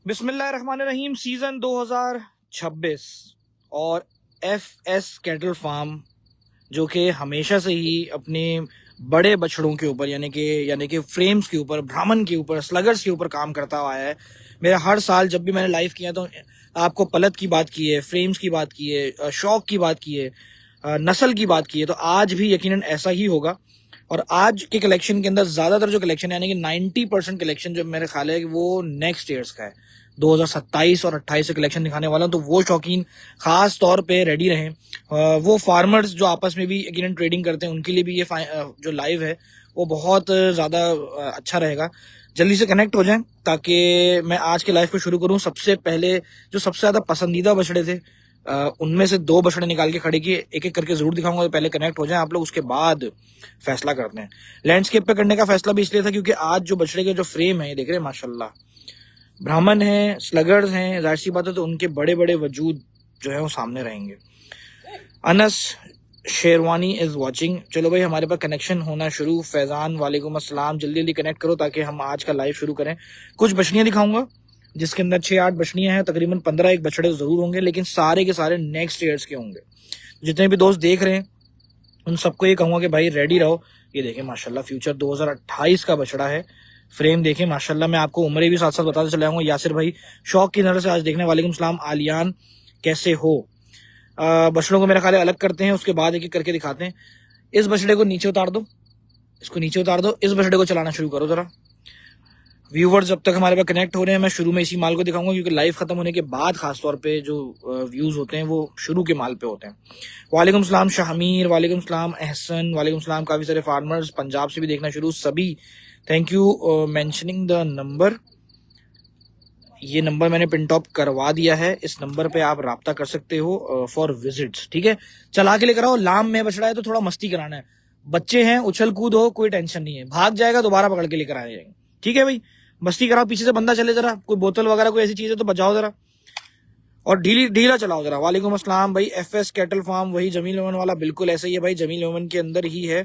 बिस्मिल्लाहिर्रहमानिर्रहीम सीजन 2026 और FS cattle farm जो कि हमेशा से ही अपने बड़े बछड़ों के ऊपर यानी कि फ्रेम्स के ऊपर, ब्राह्मण के ऊपर, स्लगर्स के ऊपर काम करता हुआ है। मेरा हर साल जब भी मैंने लाइव किया तो आपको पलत की बात की है, फ्रेम्स की बात की है, शौक की बात की है, नस्ल की बात की है, तो आज भी यकीनन ऐसा ही होगा। और आज के कलेक्शन के अंदर ज्यादातर जो कलेक्शन है यानी कि 90% कलेक्शन जो मेरे ख्याल है कि वो नेक्स्ट ईयर्स का है। 2027 और 28 से कलेक्शन दिखाने वाला हूं, तो वो शौकीन खास तौर पे रेडी रहें। वो फार्मर्स जो आपस में भी यकीनन ट्रेडिंग करते हैं उनके लिए भी ये जो लाइव है वो बहुत ज्यादा अच्छा रहेगा। जल्दी से कनेक्ट हो जाएं ताकि मैं आज के लाइव को शुरू करूं। सबसे पहले जो सबसे ज्यादा पसंदीदा बछड़े थे उनमें से 2 बछड़े निकाल के खड़े किए, एक एक करके जरूर दिखाऊंगा। तो पहले कनेक्ट हो जाएं आप लोग, उसके बाद फैसला करते हैं। लैंडस्केप पे करने का फैसला भी इसलिए था क्योंकि आज जो बछड़े के जो फ्रेम है, ये देख रहे हैं माशाल्लाह, ब्राह्मण हैं, स्लगर्स हैं, जाहिर सी बात है, तो उनके बड़े बड़े वजूद जो है वो सामने रहेंगे। Anas sherwani is watching. चलो भाई, हमारे पास कनेक्शन होना शुरू। फैजान वालेकुम अस्सलाम, जल्दी जल्दी कनेक्ट करो ताकि हम आज का लाइव शुरू करें। कुछ बछड़ियां दिखाऊंगा जिसके अंदर 6-8 बछड़ियां हैं, तकरीबन 15 एक बछड़े जरूर होंगे, लेकिन सारे के सारे नेक्स्ट ईयर्स के होंगे। जितने भी दोस्त देख रहे हैं उन सबको ये कहूंगा कि भाई रेडी रहो। ये देखें माशाल्लाह, फ्यूचर 2028 का बछड़ा है। फ्रेम देखें माशाल्लाह। मैं आपको उम्रें भी साथ साथ बताते चले आऊंगा। यासिर भाई शौक की नजर से आज देखने, वालेकुम सलाम। आलियान कैसे हो? बछड़ों को मेरा ख्याल अलग करते हैं, उसके बाद एक एक करके दिखाते हैं। इस बछड़े को नीचे उतार दो, इसको नीचे उतार दो, इस बछड़े को चलाना शुरू करो जरा। व्यूवर्स जब तक हमारे पास कनेक्ट हो रहे हैं, मैं शुरू में इसी माल को दिखाऊंगा क्योंकि लाइव खत्म होने के बाद खासतौर पे जो व्यूज होते हैं वो शुरू के माल पे होते हैं। वालेकुम सलाम शाहमीर, वालेकुम सलाम अहसन, वालेकुम सलाम। काफी सारे फार्मर्स पंजाब से भी देखना शुरू, सभी thank you mentioning the number. ये नंबर मैंने पिन टॉप करवा दिया है, इस नंबर पे आप राब्ता कर सकते हो फॉर विजिट्स। ठीक है, चला के लेकर आओ। लाम में बछड़ा है तो थोड़ा मस्ती कराना है। बच्चे हैं, उछल कूद हो, कोई टेंशन नहीं है, भाग जाएगा दोबारा पकड़ के लेकर आ जाएंगे। ठीक है भाई, मस्ती कराओ। पीछे से बंदा चले जरा, कोई बोतल वगैरह कोई ऐसी चीज है तो बचाओ जरा, और ढीला चलाओ जरा। वालेकुम अस्सलाम भाई। एफएस कैटल फार्म वही जमील ओमन वाला? बिल्कुल ऐसा ही है भाई, जमील ओमन के अंदर ही है।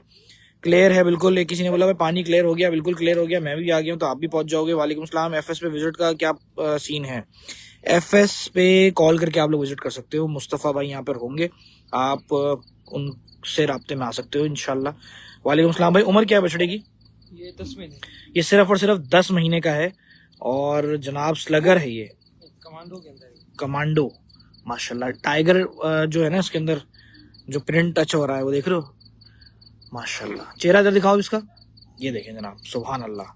क्लियर है बिल्कुल। एक किसी ने बोला भाई पानी क्लियर हो गया, बिल्कुल क्लियर हो गया। मैं भी आ गया हूँ तो आप भी पहुंच जाओगे। वालेकुम सलाम। एफएस पे विजिट का क्या सीन है? एफएस पे कॉल करके आप लोग विजिट कर सकते हो। मुस्तफा भाई यहाँ पर होंगे, आप उनसे राब्ते में आ सकते हो इंशाल्लाह। वालेकुम सलाम भाई। उम्र क्या है बछड़े की? ये 10 महीने, ये सिर्फ और सिर्फ 10 महीने का है और जनाब स्लगर है ये, कमांडो के अंदर है। कमांडो माशाल्लाह। टाइगर जो है ना इसके अंदर जो प्रिंट टच हो रहा है वो देख रहे हो माशाल्लाह। चेहरा इधर दिखाओ इसका, ये देखें जनाब, सुभान अल्लाह।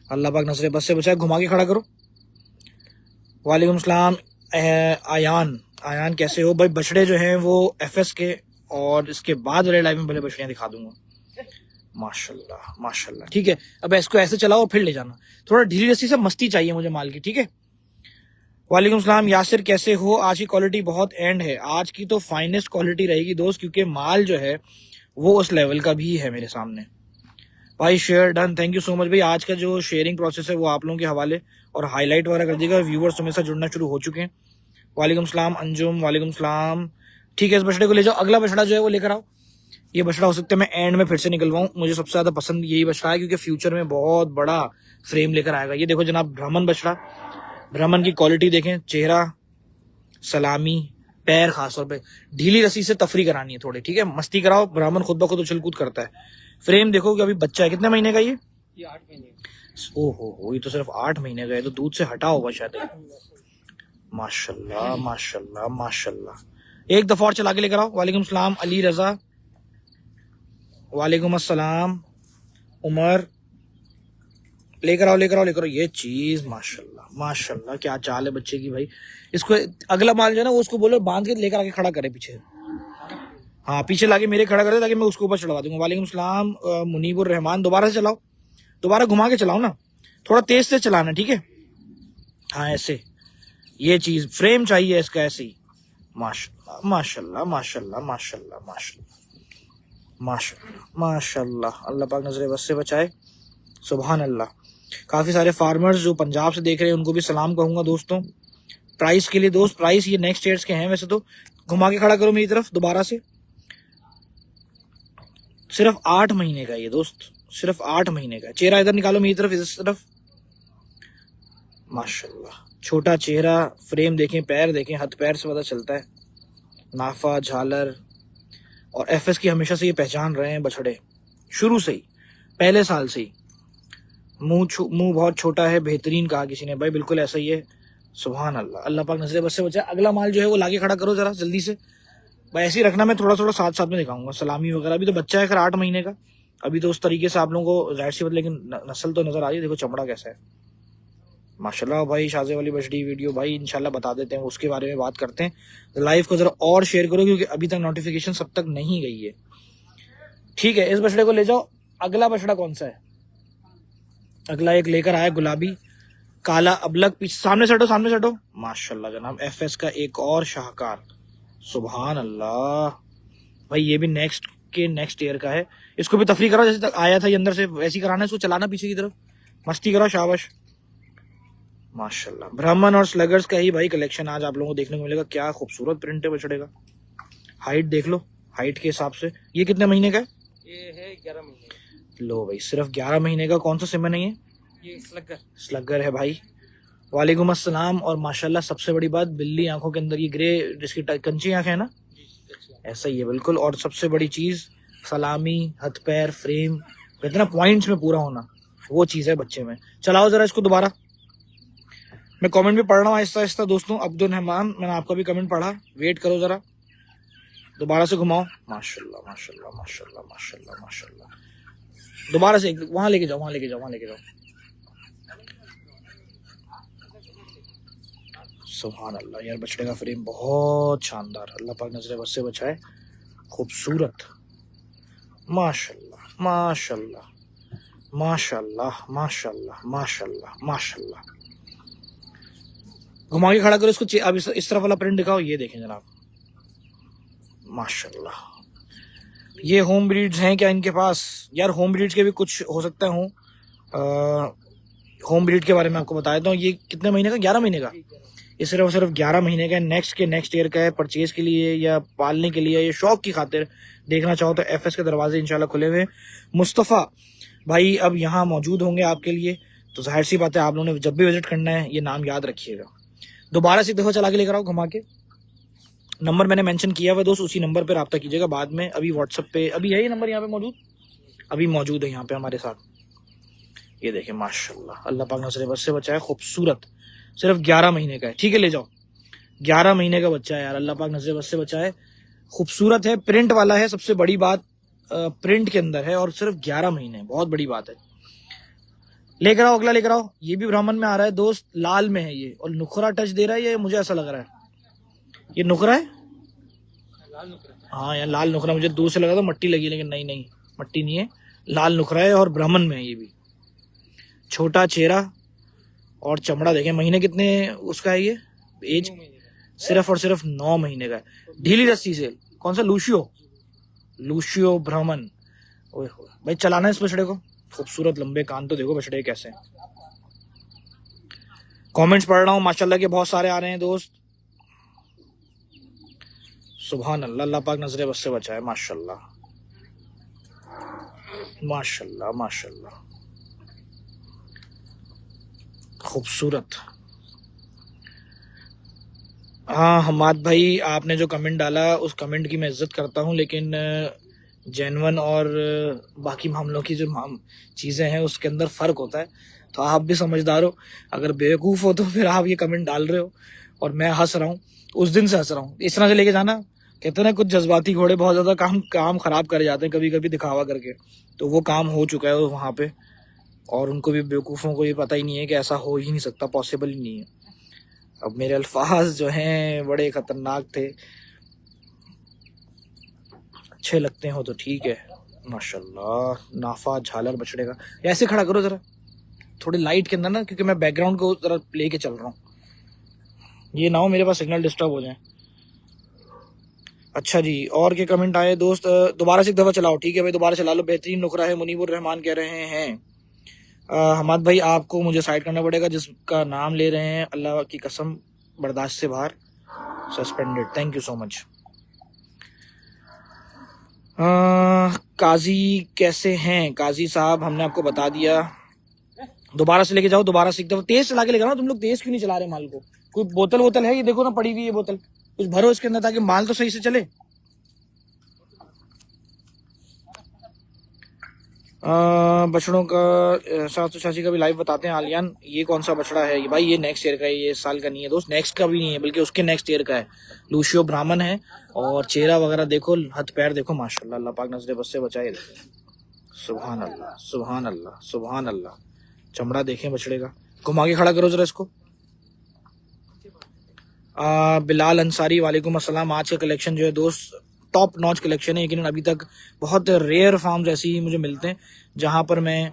अल्लाह पाक नजरे बस से बचाए। घुमा के खड़ा करो। वालेकुम सलाम आयान कैसे हो भाई? बछड़े जो हैं वो एफएस के, और इसके बाद वाले लाइव में भले बछड़ियां दिखा दूंगा। माशाल्लाह माशाल्लाह। ठीक है, अब इसको ऐसे चलाओ और फिर ले जाना। थोड़ा ढीली रस्सी से मस्ती चाहिए मुझे माल की। ठीक है। वालेकुम सलाम यासिर कैसे हो? आज की क्वालिटी बहुत एंड है, आज की तो फाइनेस्ट क्वालिटी रहेगी दोस्त, क्योंकि माल जो है वो उस लेवल का भी है मेरे सामने। भाई share done, thank you so much भाई। आज का जो शेयरिंग प्रोसेस है वो आप लोगों के हवाले, और हाईलाइट वगैरह कर दीजिएगा। व्यूवर्स तुम्हें साथ जुड़ना शुरू हो चुके हैं। वालेकुम सलाम अंजुम, वालेकुम सलाम। ठीक है, इस बछड़े को ले जाओ। अगला बछड़ा जो है वो लेकर आओ। ये बछड़ा हो सकता है मैं एंड में फिर से निकलवाऊं। मुझे सबसे ज्यादा पसंद यही बछड़ा है क्योंकि फ्यूचर में बहुत बड़ा फ्रेम लेकर आएगा। ये देखो जनाब, ब्राह्मण बछड़ा। ब्राह्मण की क्वालिटी देखें, चेहरा, सलामी, पैर खासतौर पे। ढीली रस्सी से तफरी करानी है थोड़ी। ठीक है, मस्ती कराओ। ब्राह्मण खुद ब खुद उछल कूद करता है। फ्रेम देखो कि अभी बच्चा है। कितने महीने का ये? 8 महीने। ओहो, ये तो सिर्फ 8 महीने का है, तो दूध से हटा होगा शायद। माशाल्लाह माशाल्लाह माशाल्लाह। एक दफा और चला के लेकर आओ। वालेकुम सलाम अली रजा, वालेकुम अस्सलाम उमर। लेकर आओ लेकर आओ लेकर आओ। ये चीज माशाल्लाह माशाल्लाह, क्या चाल है बच्चे की भाई। इसको अगला माल जो है ना वो उसको बोलो बांध के लेकर आके खड़ा करे पीछे। हाँ, पीछे लाके मेरे खड़ा करे ताकि मैं उसको ऊपर चढ़वा दूंगा। वालेकुम सलाम मुनीबुर रहमान। दोबारा से चलाओ, दोबारा घुमा के चलाओ ना, थोड़ा तेज से चलाना। ठीक है, हाँ ऐसे। ये चीज फ्रेम चाहिए इसका ऐसे ही। माशाल्लाह माशाल्लाह माशाल्लाह माशाल्लाह माशाल्लाह माशाल्लाह माशाल्लाह। अल्लाह पाक नजरे बस से बचाए, सुभान अल्लाह। काफी सारे फार्मर्स जो पंजाब से देख रहे हैं उनको भी सलाम कहूंगा दोस्तों। प्राइस के लिए दोस्त, प्राइस ये नेक्स्ट ईयर्स के हैं वैसे तो। घुमा के खड़ा करो मेरी तरफ दोबारा से। सिर्फ 8 महीने का ये दोस्त, सिर्फ 8 महीने का। चेहरा इधर निकालो मेरी तरफ, इस तरफ। माशाल्लाह, छोटा चेहरा, फ्रेम देखें, पैर देखें, हाथ पैर से पता चलता है। नाफा, झालर, और एफएस की हमेशा से ये पहचान रहे हैं बछड़े, शुरू से ही, पहले साल से ही। मुंह बहुत छोटा है, बेहतरीन कहा किसी ने, भाई बिल्कुल ऐसा ही है। सुभान अल्लाह, अल्लाह पाक नजरे बस से बचाए। अगला माल जो है वो लाके खड़ा करो जरा जल्दी से भाई, ऐसे ही रखना, मैं थोड़ा थोड़ा साथ साथ में दिखाऊंगा। सलामी वगैरह, अभी तो बच्चा है खैर 8 महीने का, अभी तो उस तरीके से आप लोगों को जाहिर सी बात, लेकिन नस्ल तो नजर आ रही है। देखो चमड़ा कैसा है माशाल्लाह। भाई शाज़े वाली बछड़ी वीडियो भाई इंशाल्लाह बता देते हैं, उसके बारे में बात करते हैं। लाइव को जरा और शेयर करो क्योंकि अभी तक नोटिफिकेशन सब तक नहीं गई है। ठीक है, इस बछड़े को ले जाओ। अगला बछड़ा कौन सा है? अगला एक लेकर आया गुलाबी काला अबलग, पीछे सामने से हटो, सामने से हटो। माशाल्लाह जनाब, एफएस का एक और शाहकार। सुभान अल्लाह भाई, ये भी नेक्स्ट ईयर का है। इसको भी तफरी करो, जैसे तक आया था ये अंदर से वैसी कराना है इसको, चलाना पीछे की तरफ, मस्ती करो, शाबाश माशाल्लाह। ब्राह्मण और स्लगर्स का ही भाई कलेक्शन आज आप लोगों को देखने को मिलेगा। क्या खूबसूरत प्रिंट है बछड़े का, हाइट देख लो, हाइट के हिसाब से। ये कितने महीने का है? ये है 11 महीने। लो भाई, सिर्फ 11 महीने का। कौन सा सिमन है ये? ये स्लगर है भाई। वालेकुम अस्सलाम। और माशाल्लाह सबसे बड़ी बात, बिल्ली आंखों के अंदर ये ग्रे जिसकी कंची आंखें है ना, ऐसा ही है बिल्कुल। और सबसे बड़ी चीज सलामी, हथ पैर, फ्रेम, इतना पॉइंट्स में पूरा होना, वो चीज है बच्चे में। चलाओ जरा इसको दोबारा। मैं कमेंट भी पढ़ रहा हूँ आहिस्ता आहिस्ता दोस्तों। अब्दुल रहमान, मैंने आपका भी कमेंट पढ़ा, वेट करो जरा, दोबारा से घुमाओ। माशाल्लाह माशाल्लाह माशाल्लाह माशाल्लाह माशाल्लाह। दोबारा से वहां लेके जाओ, वहां लेके जाओ, वहां लेके जाओ। सुभान अल्लाह यार, बछड़े का फ्रेम बहुत शानदार, अल्लाह पाक नजरे बस से बचाए। खूबसूरत, माशाल्लाह माशाल्लाह माशाल्लाह माशाल्लाह माशाल्लाह माशाल्लाह। घुमा के खड़ा करो इसको। अब इस तरफ वाला प्रिंट दिखाओ, ये देखें जनाब, माशाल्लाह। ये होम ब्रीड्स हैं क्या इनके पास? यार होम ब्रीड्स के भी कुछ हो सकता हूँ। होम ब्रीड के बारे में आपको बता देता हूँ। ये कितने महीने का? 11 महीने का। ये सिर्फ 11 महीने का है। नेक्स्ट ईयर का है। परचेज के लिए या पालने के लिए या शौक की खातिर देखना चाहो तो एफएस के दरवाजे इंशाल्लाह खुले हुए। मुस्तफ़ा भाई अब यहाँ मौजूद होंगे आपके लिए, तो जाहिर सी बात है आप लोगों ने जब भी विजिट करना है ये नाम याद रखिएगा। दोबारा से एक दफा चला के लेकर आओ घुमा के। नंबर मैंने मेंशन किया हुआ दोस्त, उसी नंबर पर रब्ता कीजिएगा बाद में। अभी व्हाट्सएप पे अभी है ये नंबर यहाँ पे मौजूद, अभी मौजूद है यहाँ पे हमारे साथ। ये देखें माशाल्लाह, अल्लाह पाक नजरे बस से बचाए। खूबसूरत, सिर्फ 11 महीने का है। ठीक है, ले जाओ। 11 महीने का बच्चा है यार, अल्लाह पाक नजरे बस से बचाए। खूबसूरत है, प्रिंट वाला है, सबसे बड़ी बात प्रिंट के अंदर है, और सिर्फ 11 महीने, बहुत बड़ी बात है। लेकर आओ, अगला लेकर आओ। ये भी ब्राह्मण में आ रहा है दोस्त, लाल में है ये, और नुखरा टच दे रहा है ये, मुझे ऐसा लग रहा है ये नुखरा है। हाँ यार लाल नुखरा, मुझे दूर से लगा था मट्टी लगी, लेकिन नहीं मट्टी नहीं है, लाल नुखरा है और ब्राह्मण में है ये भी। छोटा चेहरा और चमड़ा देखें। महीने कितने उसका है ये? एज सिर्फ और सिर्फ 9 महीने का है। ढीली रस्सी से। कौन सा? लूशियो ब्राह्मण। ओए हो भाई, चलाना इस बछड़े को। खूबसूरत लंबे कान तो देखो बछड़े कैसे हैं। कमेंट्स पढ़ रहा हूँ माशाल्लाह के बहुत सारे आ रहे हैं दोस्त। सुभान अल्लाह, अल्लाह पाक नजरे बस से बचाए। माशाल्लाह माशाल्लाह माशाल्लाह, खूबसूरत। हाँ हमाद भाई, आपने जो कमेंट डाला उस कमेंट की मैं इज्जत करता हूँ, लेकिन जेन्युइन और बाकी मामलों की जो चीज़ें हैं उसके अंदर फ़र्क होता है। तो आप भी समझदार हो, अगर बेवकूफ़ हो तो फिर आप ये कमेंट डाल रहे हो और मैं हंस रहा हूँ, उस दिन से हंस रहा हूँ। इस तरह से लेके जाना, कहते हैं ना कुछ जज्बाती घोड़े बहुत ज़्यादा काम ख़राब कर जाते हैं कभी कभी दिखावा करके, तो वो काम हो चुका है वहाँ पे, और उनको भी, बेवकूफ़ों को भी पता ही नहीं है कि ऐसा हो ही नहीं सकता, पॉसिबल ही नहीं है। अब मेरे अल्फाज जो हैं बड़े ख़तरनाक थे, अच्छे लगते हो तो ठीक है। माशाल्लाह, नाफा झालर बछड़े का। ऐसे खड़ा करो जरा थोड़ी लाइट के अंदर ना, क्योंकि मैं बैकग्राउंड को जरा लेके चल रहा हूँ, ये ना हो मेरे पास सिग्नल डिस्टर्ब हो जाए। अच्छा जी, और के कमेंट आए दोस्त? दोबारा से एक दफ़ा चलाओ। ठीक है भाई, दोबारा चला लो। बेहतरीन नुकरा है, मुनीबुर रहमान कह रहे हैं। हमाद भाई आपको मुझे साइड करना पड़ेगा, जिसका नाम ले रहे हैं अल्लाह की कसम बर्दाश्त से बाहर, suspended. Thank you so much. Kazi कैसे हैं? काजी साहब हमने आपको बता दिया, दोबारा से लेके जाओ, दोबारा से एकदम तेज चला के लेकर आओ। तुम लोग तेज क्यों नहीं चला रहे माल को? कोई बोतल वोतल है? ये देखो ना पड़ी हुई है बोतल, कुछ भरो इसके अंदर ताकि माल तो सही से चले। बछड़ों का 786 का भी लाइव बताते हैं आलियान। ये कौन सा बछड़ा है ये भाई? ये नेक्स्ट ईयर का है, ये इस साल का नहीं है दोस्त, नेक्स्ट का भी नहीं है बल्कि उसके नेक्स्ट ईयर का है। लूशियो ब्राह्मण है और चेहरा वगैरह देखो, हाथ पैर देखो, माशाल्लाह, अल्लाह पाक नजरे बस से बचाए। सुभान अल्लाह, सुभान अल्लाह, सुभान अल्लाह। चमड़ा देखें बछड़े का, घुमा के खड़ा करो जरा इसको। बिलाल अंसारी वालेकुम अस्सलाम। आज का कलेक्शन जो है दोस्त टॉप नॉच कलेक्शन है, लेकिन अभी तक बहुत रेयर फार्म्स ऐसे ही मुझे मिलते हैं जहां पर मैं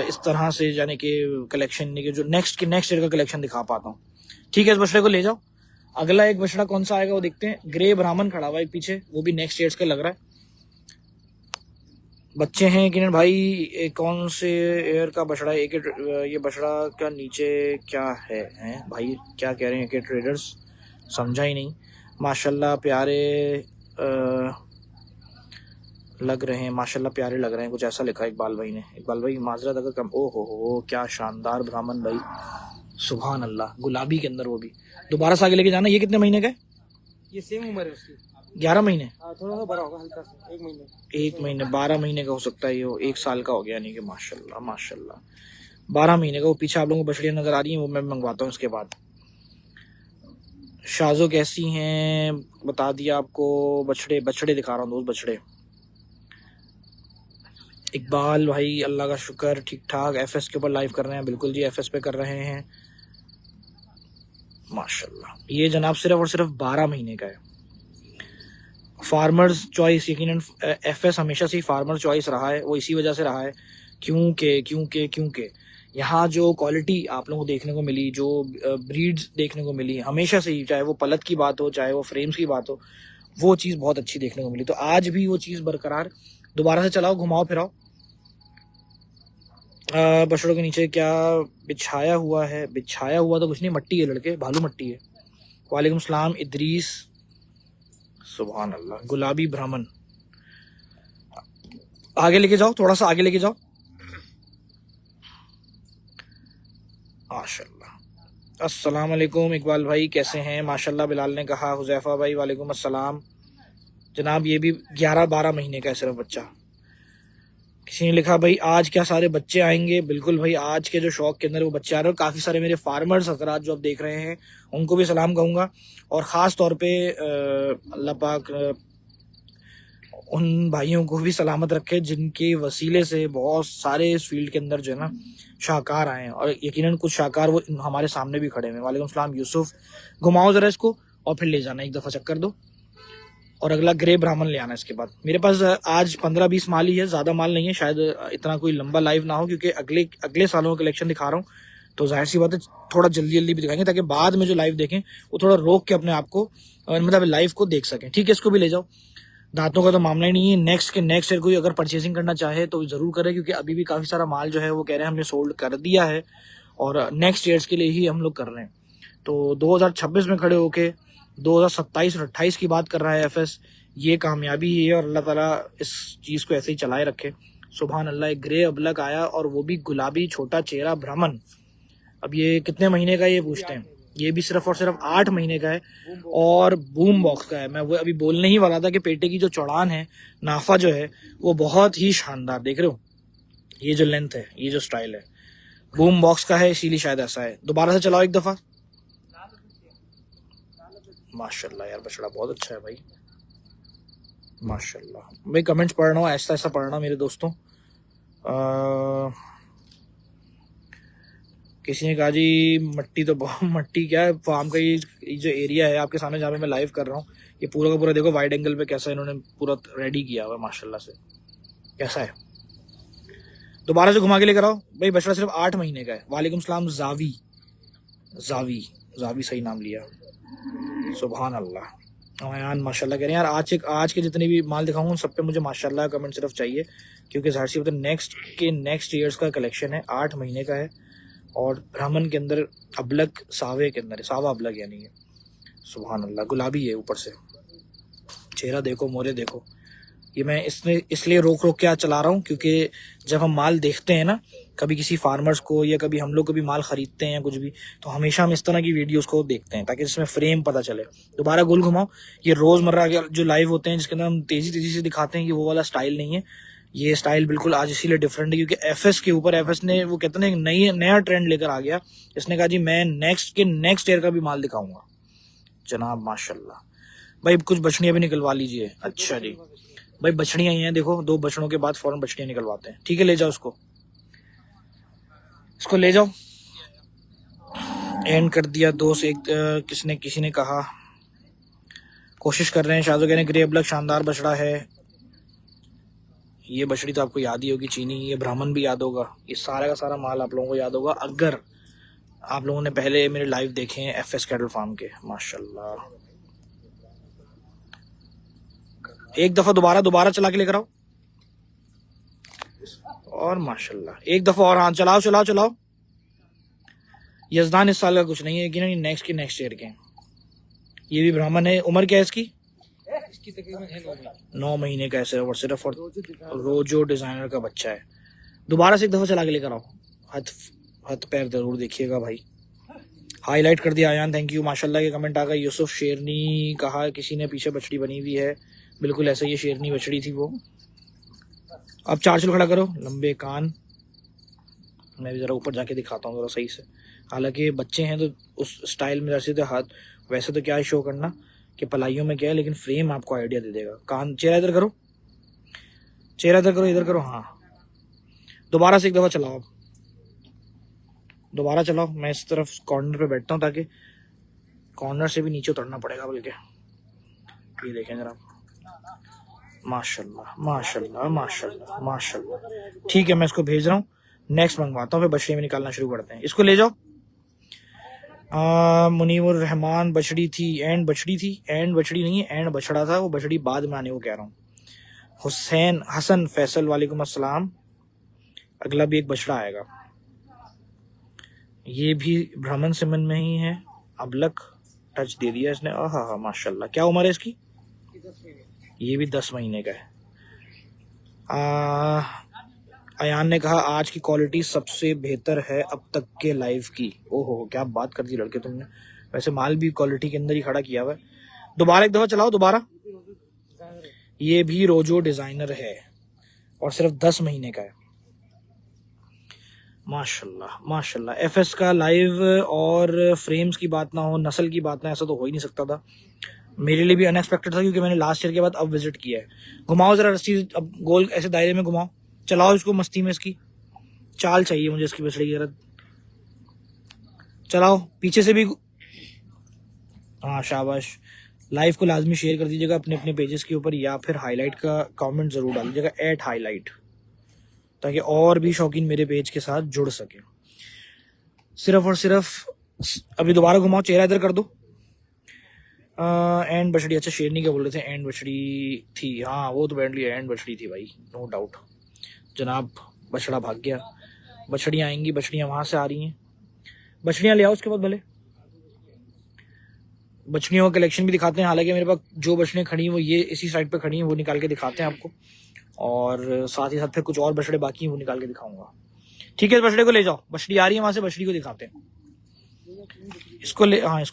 इस तरह से यानी कि कलेक्शन नहीं, जो नेक्स्ट ईयर का कलेक्शन दिखा पाता हूँ। ठीक है, इस बछड़े को ले जाओ। अगला एक बछड़ा कौन सा आएगा वो देखते हैं। ग्रे ब्राह्मण खड़ा हुआ है पीछे, वो भी नेक्स्ट ईयर का लग रहा है। बच्चे हैं किरण भाई, कौन से एयर का बछड़ा है? ये बछड़ा का नीचे क्या है भाई? क्या कह रहे हैं कि ट्रेडर्स? समझा ही नहीं। माशाल्लाह प्यारे लग रहे हैं, माशाल्लाह प्यारे लग रहे हैं, कुछ ऐसा लिखा है इकबाल भाई ने। इकबाल भाई माजरत अगर कम, ओ हो क्या शानदार ब्राह्मण भाई, सुभान अल्लाह। गुलाबी के अंदर वो भी। दोबारा से आगे लेके जाना। ये कितने महीने का है? ये सेम उम्र है उसकी, 11 महीने। थोड़ा सा बड़ा होगा हल्का सा, 1 महीने 12 महीने का हो सकता है, ये 1 साल का हो गया, यानी कि माशाल्लाह माशाल्लाह 12 महीने का। वो पीछे आप लोगों को बछड़ियाँ नजर आ रही हैं, वो मैं मंगवाता हूँ इसके बाद। शाजो कैसी हैं बता दिया आपको। बछड़े दिखा रहा हूँ दोस्त, बछड़े। इकबाल भाई अल्लाह का शुक्र ठीक ठाक। एफएस के ऊपर लाइव कर रहे हैं? बिल्कुल जी, एफएस पे कर रहे हैं माशाल्लाह। ये जनाब सिर्फ और सिर्फ 12 महीने का है। फार्मर्स चॉइस, यकीनन एफएस हमेशा से ही फार्मर चॉइस रहा है। वो इसी वजह से रहा है क्योंकि यहाँ जो क्वालिटी आप लोगों को देखने को मिली, जो ब्रीड्स देखने को मिली हमेशा से ही, चाहे वो पलत की बात हो, चाहे वो फ्रेम्स की बात हो, वो चीज़ बहुत अच्छी देखने को मिली। तो आज भी वो चीज़ बरकरार। दोबारा से चलाओ, घुमाओ फिराओ। बछड़ों के नीचे क्या बिछाया हुआ है? बिछाया हुआ तो कुछ नहीं, मट्टी है लड़के, भालू मट्टी है। वालेकुम सलाम इदरीस, सुभान अल्लाह। गुलाबी ब्राह्मण, आगे लेके जाओ, थोड़ा सा आगे लेके जाओ। माशाल्लाह। अस्सलाम वालेकुम इकबाल भाई, कैसे हैं? माशाल्लाह बिलाल ने कहा। हुजैफा भाई वालेकुम अस्सलाम। जनाब ये भी 11-12 महीने का है सिर्फ बच्चा। किसी ने लिखा भाई आज क्या सारे बच्चे आएंगे? बिल्कुल भाई, आज के जो शौक के अंदर वो बच्चे आ रहे हैं। काफ़ी सारे मेरे फार्मर्स हजरात जो आप देख रहे हैं उनको भी सलाम कहूँगा, और ख़ास तौर पे अल्लाह पाक उन भाइयों को भी सलामत रखे जिनके वसीले से बहुत सारे इस फील्ड के अंदर जो है ना शाहकार आए हैं, और यकीनन कुछ शाहकार वो हमारे सामने भी खड़े हुए हैं। वालेकुम सलाम यूसुफ। घुमाओ ज़रा इसको और फिर ले जाना, एक दफ़ा चक्कर दो, और अगला ग्रे ब्राह्मण ले आना इसके बाद। मेरे पास आज 15-20 माल ही है, ज़्यादा माल नहीं है, शायद इतना कोई लंबा लाइव ना हो, क्योंकि अगले सालों का कलेक्शन दिखा रहा हूँ, तो जाहिर सी बात है थोड़ा जल्दी भी दिखाएंगे ताकि बाद में जो लाइव देखें वो थोड़ा रोक के अपने आप को मतलब लाइव को देख सकें। ठीक है, इसको भी ले जाओ। दांतों का तो मामला ही नहीं है। नेक्स्ट ईयर कोई अगर परचेसिंग करना चाहे तो ज़रूर करे, क्योंकि अभी भी काफ़ी सारा माल जो है वो कह रहे हैं हमने सोल्ड कर दिया है, और नेक्स्ट ईयर्स के लिए ही हम लोग कर रहे हैं। तो 2026 में खड़े होके 2027 और 28 की बात कर रहा है एफएस। ये कामयाबी है, और अल्लाह ताला इस चीज़ को ऐसे ही चलाए रखे। सुभान अल्लाह। एक ग्रे अबलक आया, और वो भी गुलाबी छोटा चेहरा ब्राह्मण। अब ये कितने महीने का है ये पूछते हैं? ये भी सिर्फ और सिर्फ 8 महीने का है, और बूम बॉक्स का है। मैं वो अभी बोलने ही वाला था कि पेटे की जो चौड़ान है, नाफा जो है वो बहुत ही शानदार, देख रहे हो ये जो लेंथ है, ये जो स्टाइल है, बूम बॉक्स का है, इसीलिए शायद ऐसा है। दोबारा से चलाओ एक दफ़ा। माशाल्लाह यार, बछड़ा बहुत अच्छा है भाई, माशाल्लाह। मैं कमेंट्स पढ़ रहा हूँ, ऐसा ऐसा पढ़ रहा हूँ मेरे दोस्तों। किसी ने कहा जी मट्टी तो मट्टी क्या है, फार्म का ये जो एरिया है आपके सामने जहाँ पे मैं लाइव कर रहा हूँ, ये पूरा का पूरा देखो वाइड एंगल पे कैसा इन्होंने पूरा रेडी किया हुआ है माशाल्लाह से, कैसा है। दोबारा से घुमा के लेकर आओ भाई। बछड़ा सिर्फ 8 महीने का है। वालेकुम सलाम जावी, जावी जावी सही नाम लिया, सुभान अल्लाह। अयान माशाल्लाह कह रहे हैं यार, आज के जितने भी माल दिखाऊंगा उन सब पे मुझे माशाल्लाह कमेंट सिर्फ चाहिए, क्योंकि जाहिर सी बात है नेक्स्ट ईयर्स का कलेक्शन है। 8 महीने का है, और ब्राह्मण के अंदर अबलक सावे के अंदर है, सावा अबलक यानी है। सुभान अल्लाह। गुलाबी है ऊपर से, चेहरा देखो, मोरे देखो, ये मैं इसलिए रोक रोक के आज चला रहा हूँ, क्योंकि जब हम माल देखते हैं ना, कभी किसी फार्मर्स को या कभी हम लोग कभी माल खरीदते हैं या कुछ भी, तो हमेशा हम इस तरह की वीडियोस को देखते हैं ताकि इसमें फ्रेम पता चले। दोबारा गोल घुमाओ। ये रोजमर्रा के जो लाइव होते हैं जिसके अंदर हम तेजी तेजी से दिखाते हैं, ये वो वाला स्टाइल नहीं है। ये स्टाइल बिल्कुल आज इसीलिए डिफरेंट है क्योंकि एफएस के ऊपर एफएस ने वो कहते हैं नया ट्रेंड लेकर आ गया। इसने कहा जी मैं नेक्स्ट ईयर का भी माल दिखाऊंगा जनाब। माशाल्लाह भाई, कुछ बछड़ियां भी निकलवा लीजिए। अच्छा जी भाई, बछड़ियां ही हैं, देखो 2 बछड़ों के बाद फौरन बछड़ियां निकलवाते हैं। ठीक है, ले जाओ इसको ले जाओ। एंड कर दिया दोस्त। किसी ने कहा कोशिश कर रहे हैं। शाहजो कहने ग्रे ब्लैक शानदार बछड़ा है। ये बछड़ी तो आपको याद ही होगी, चीनी। ये ब्राह्मण भी याद होगा। ये सारा का सारा माल आप लोगों को याद होगा अगर आप लोगों ने पहले मेरे लाइव देखे हैं एफएस कैटल फार्म के। माशाल्लाह, एक दफा दोबारा चला के लेकर आओ। और माशाल्लाह एक दफा और। हाँ, चलाओ। यजदान इस साल का कुछ नहीं है कि नहीं, नेक्स्ट ईयर के। ये भी ब्राह्मण है। उम्र क्या है इसकी? इसकी तकरीबन है 9 महीने का है और सिर्फ। और रोजो डिजाइनर का बच्चा है। दोबारा से एक दफा चला के लेकर आओ। हाथ पैर जरूर देखिएगा भाई। हाईलाइट कर दिया आयान, थैंक यू। माशाल्लाह के कमेंट आ गए। यूसुफ शेरनी कहा किसी ने पीछे बछड़ी बनी हुई है। बिल्कुल ऐसा ही शेरनी बछड़ी थी वो। अब 4 चुल खड़ा करो, लंबे कान। मैं भी जरा ऊपर जाके दिखाता हूँ जरा सही से। हालांकि बच्चे हैं तो उस स्टाइल में जैसे हाथ वैसे तो क्या शो करना कि पलाइयों में क्या है, लेकिन फ्रेम आपको आइडिया दे देगा। कान, चेहरा इधर करो, इधर करो। हाँ, दोबारा से एक दफा चलाओ। दोबारा चलाओ। मैं इस तरफ कॉर्नर पे बैठता हूँ ताकि कॉर्नर से भी नीचे उतरना पड़ेगा बल्कि। ये देखें जरा। माशाल्लाह। ठीक है, मैं इसको भेज रहा हूँ। नेक्स्ट मंगवाता हूँ, फिर बछड़ी में निकालना शुरू करते हैं। इसको ले जाओ। मुनीमुर रहमान बछड़ी थी। एंड बछड़ी नहीं है, एंड बछड़ा था। वो बछड़ी बाद में आने को कह रहा हूँ। हुसैन हसन फैसल वालेकुम अस्सलाम। अगला भी एक बछड़ा आएगा। ये भी ब्राह्मण सिमन में ही है। अबलक टच दे दिया इसने। हाँ, माशाल्लाह। क्या उम्र है इसकी? ये भी 10 महीने का है। अयान ने कहा आज की क्वालिटी सबसे बेहतर है अब तक के लाइव की। ओहो, क्या बात कर दी लड़के तुमने। वैसे माल भी क्वालिटी के अंदर ही खड़ा किया हुआ है। दोबारा एक दफा चलाओ, दोबारा। ये भी रोजो डिजाइनर है और सिर्फ 10 महीने का है। माशाल्लाह। एफएस का लाइव और फ्रेम्स की बात ना हो, नस्ल की बात ना, ऐसा तो हो ही नहीं सकता था। मेरे लिए भी अनएक्सपेक्टेड था क्योंकि मैंने लास्ट ईयर के बाद अब विजिट किया है। घुमाओ जरा रस्सी, अब गोल ऐसे दायरे में घुमाओ। चलाओ इसको मस्ती में। इसकी चाल चाहिए मुझे इसकी बछड़ी की। चलाओ पीछे से भी। हाँ, शाबाश। लाइव को लाजमी शेयर कर दीजिएगा अपने अपने पेजेस के ऊपर, या फिर हाईलाइट का कमेंट जरूर डाल दीजिएगा, @हाईलाइट, ताकि और भी शौकीन मेरे पेज के साथ जुड़ सके। सिर्फ और सिर्फ अभी दोबारा घुमाओ, चेहरा इधर कर दो। एंड बछड़ी, अच्छा शेरनी क्या बोल रहे थे? एंड बछड़ी थी। हाँ, वो तो बैंडली एंड बछड़ी थी भाई, नो डाउट जनाब। बछड़ा भाग गया। बछड़ियाँ आएंगी, बछड़ियाँ वहां से आ रही हैं। बछड़ियाँ ले आओ उसके बाद भले। बछड़ियों का कलेक्शन भी दिखाते हैं। हालांकि मेरे पास जो बछड़ियाँ खड़ी हैं वो ये इसी साइड पे खड़ी हैं, वो निकाल के दिखाते हैं आपको। और साथ ही साथ फिर कुछ और बछड़े बाकी हैं, वो निकाल के दिखाऊंगा। ठीक है, बछड़े को ले जाओ। बछड़ी आ रही है वहां से, बछड़ी को दिखाते हैं। इसको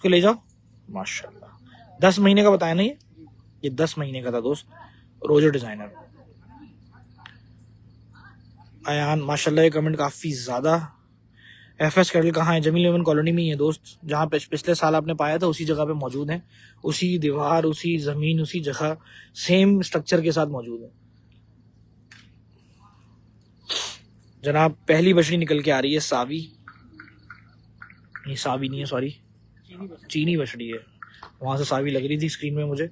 ले जाओ। माशाल्लाह, 10 महीने का बताया ना ये 10 महीने का था दोस्त। रोजो डिजाइनर। अयान माशाल्लाह, ये कमेंट काफी ज्यादा। एफएस कैटल कहाँ है? जमील मेमन कॉलोनी में ही है दोस्त। जहाँ पिछले साल आपने पाया था उसी जगह पे मौजूद है। उसी दीवार, उसी जमीन, उसी जगह, सेम स्ट्रक्चर के साथ मौजूद है जनाब। पहली बछड़ी निकल के आ रही है सावी। ये सावी नहीं है, सॉरी, चीनी बछड़ी है। वहां से सावी लग रही थी स्क्रीन में मुझे।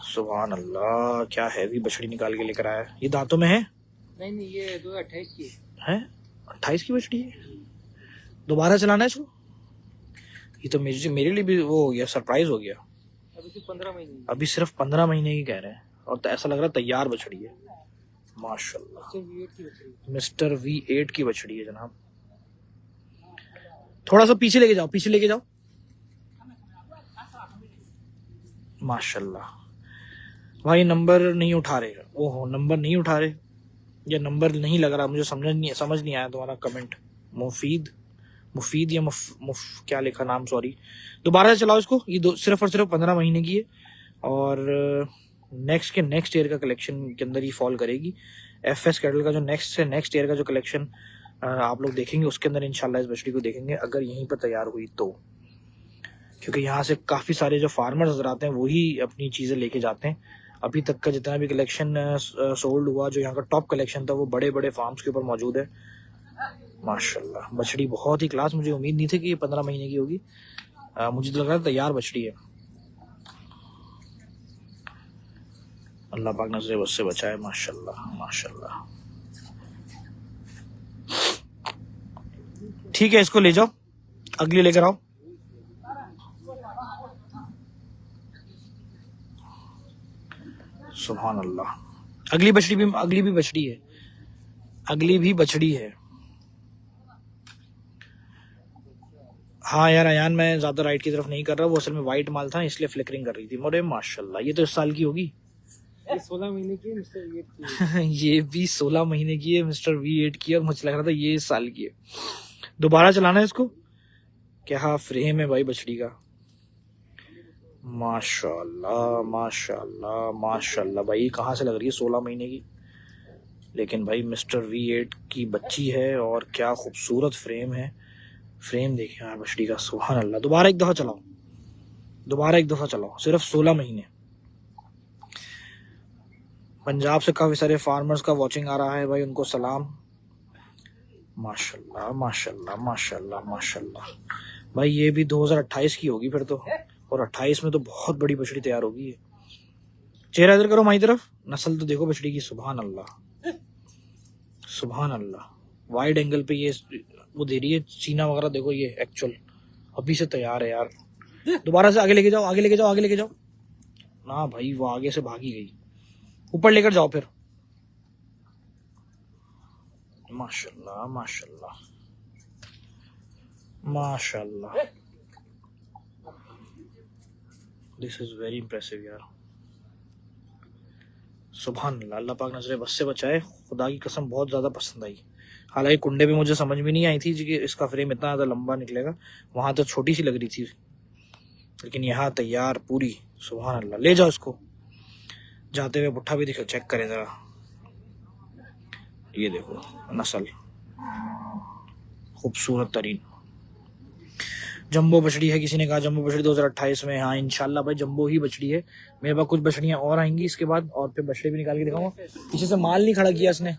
सुभान अल्लाह, क्या हैवी बछड़ी निकाल के लेकर आया। ये दांतों में है? नहीं, ये 2028 की है। 28 की बछड़ी है। दोबारा चलाना है इसको। ये तो मेरे लिए भी वो हो गया, सरप्राइज हो गया। अभी सिर्फ 15 महीने की कह रहे हैं और तो ऐसा लग रहा है तैयार बछड़ी है। माशाल्लाह, मिस्टर V8 की बछड़ी है जनाब। थोड़ा सा पीछे लेके जाओ। माशाल्लाह, भाई नंबर नहीं उठा रहे, ओहो नंबर नहीं उठा रहे, या नंबर नहीं लग रहा, मुझे समझ नहीं आया तुम्हारा कमेंट। मुफीद मुफीद या मुफ क्या लिखा नाम, सॉरी। दोबारा से चलाओ इसको, ये सिर्फ और सिर्फ 15 महीने की है और नेक्स्ट ईयर का कलेक्शन के अंदर ही फॉल करेगी। एफएस कैटल का जो नेक्स्ट ईयर का जो कलेक्शन आप लोग देखेंगे उसके अंदर इंशाल्लाह इस बछड़ी को देखेंगे, अगर यहीं पर तैयार हुई तो, क्योंकि यहाँ से काफ़ी सारे जो फार्मर्स नजर आते हैं वही अपनी चीज़ें लेके जाते हैं। अभी तक का जितना भी कलेक्शन सोल्ड हुआ, जो यहाँ का टॉप कलेक्शन था, वो बड़े बड़े फार्म्स के ऊपर मौजूद है। माशाल्लाह बछड़ी बहुत ही क्लास, मुझे उम्मीद नहीं थी कि ये 15 महीने की होगी, मुझे तो लग रहा है तैयार बछड़ी है। अल्लाह पाक नजरे बस से बचाए। माशाल्लाह माशाल्लाह। ठीक है, इसको ले जाओ, अगली लेकर आओ। सुभान अल्लाह। अगली भी बछड़ी है, अगली भी बछड़ी है। हाँ यार अयान, मैं ज्यादा राइट की तरफ नहीं कर रहा, वो असल में वाइट माल था इसलिए फ्लिकरिंग कर रही थी। मोरे माशाल्लाह, ये तो इस साल की होगी। ये 16 महीने की है मिस्टर वी 8 की। ये भी 16 महीने की है मिस्टर V8 की, और मुझे लग रहा था ये इस साल की है। दोबारा चलाना है इसको। क्या फ्रेम है भाई बछड़ी का, माशाल्लाह माशाल्लाह माशाल्लाह। भाई कहाँ से लग रही है 16 महीने की, लेकिन भाई मिस्टर V8 की बच्ची है और क्या खूबसूरत फ्रेम है। फ्रेम देखिए यार बछड़ी का, सुभान अल्लाह। दोबारा एक दफा चलाओ, सिर्फ 16 महीने। पंजाब से काफी सारे फार्मर्स का वॉचिंग आ रहा है भाई, उनको सलाम। माशाल्लाह माशाल्लाह माशाल्लाह माशाल्लाह। भाई ये भी 2028 की होगी फिर तो, और 28 में तो बहुत बड़ी बछड़ी तैयार होगी। चेहरा इधर करो, माई तरफ। नस्ल तो देखो बछड़ी की, सुभान अल्लाह सुभान अल्लाह। वाइड एंगल पे ये वो दे रही है, सीना वगैरह देखो, ये एक्चुअल अभी से तैयार है यार। दोबारा से आगे लेके जाओ। ना भाई वो आगे से भागी गई, ऊपर लेकर जाओ फिर। माशाल्लाह माशाल्लाह माशाल्लाह। दिस इज वेरी इम्प्रेसिव यार, सुभान अल्लाह। अल्लाह पाक नजरे बस से बचाए, खुदा की कसम बहुत ज्यादा पसंद आई। हालांकि कुंडे पे मुझे समझ भी नहीं आई थी कि इसका फ्रेम इतना ज्यादा लंबा निकलेगा, वहां तो छोटी सी लग रही थी, लेकिन यहाँ तैयार पूरी, सुभान अल्लाह। ले जाओ इसको, जाते हुए पुट्ठा भी दिखो, चेक करें जरा, ये देखो नस्ल खूबसूरत तरीन जंबो बछड़ी है। किसी ने कहा जंबो बछड़ी 2028 में, हाँ इंशाल्लाह भाई जंबो ही बछड़ी है। मेरे पास कुछ बछड़ियां और आएंगी इसके बाद, और फिर बछड़े भी निकाल के दिखाऊंगा। पीछे से माल नहीं खड़ा किया इसने,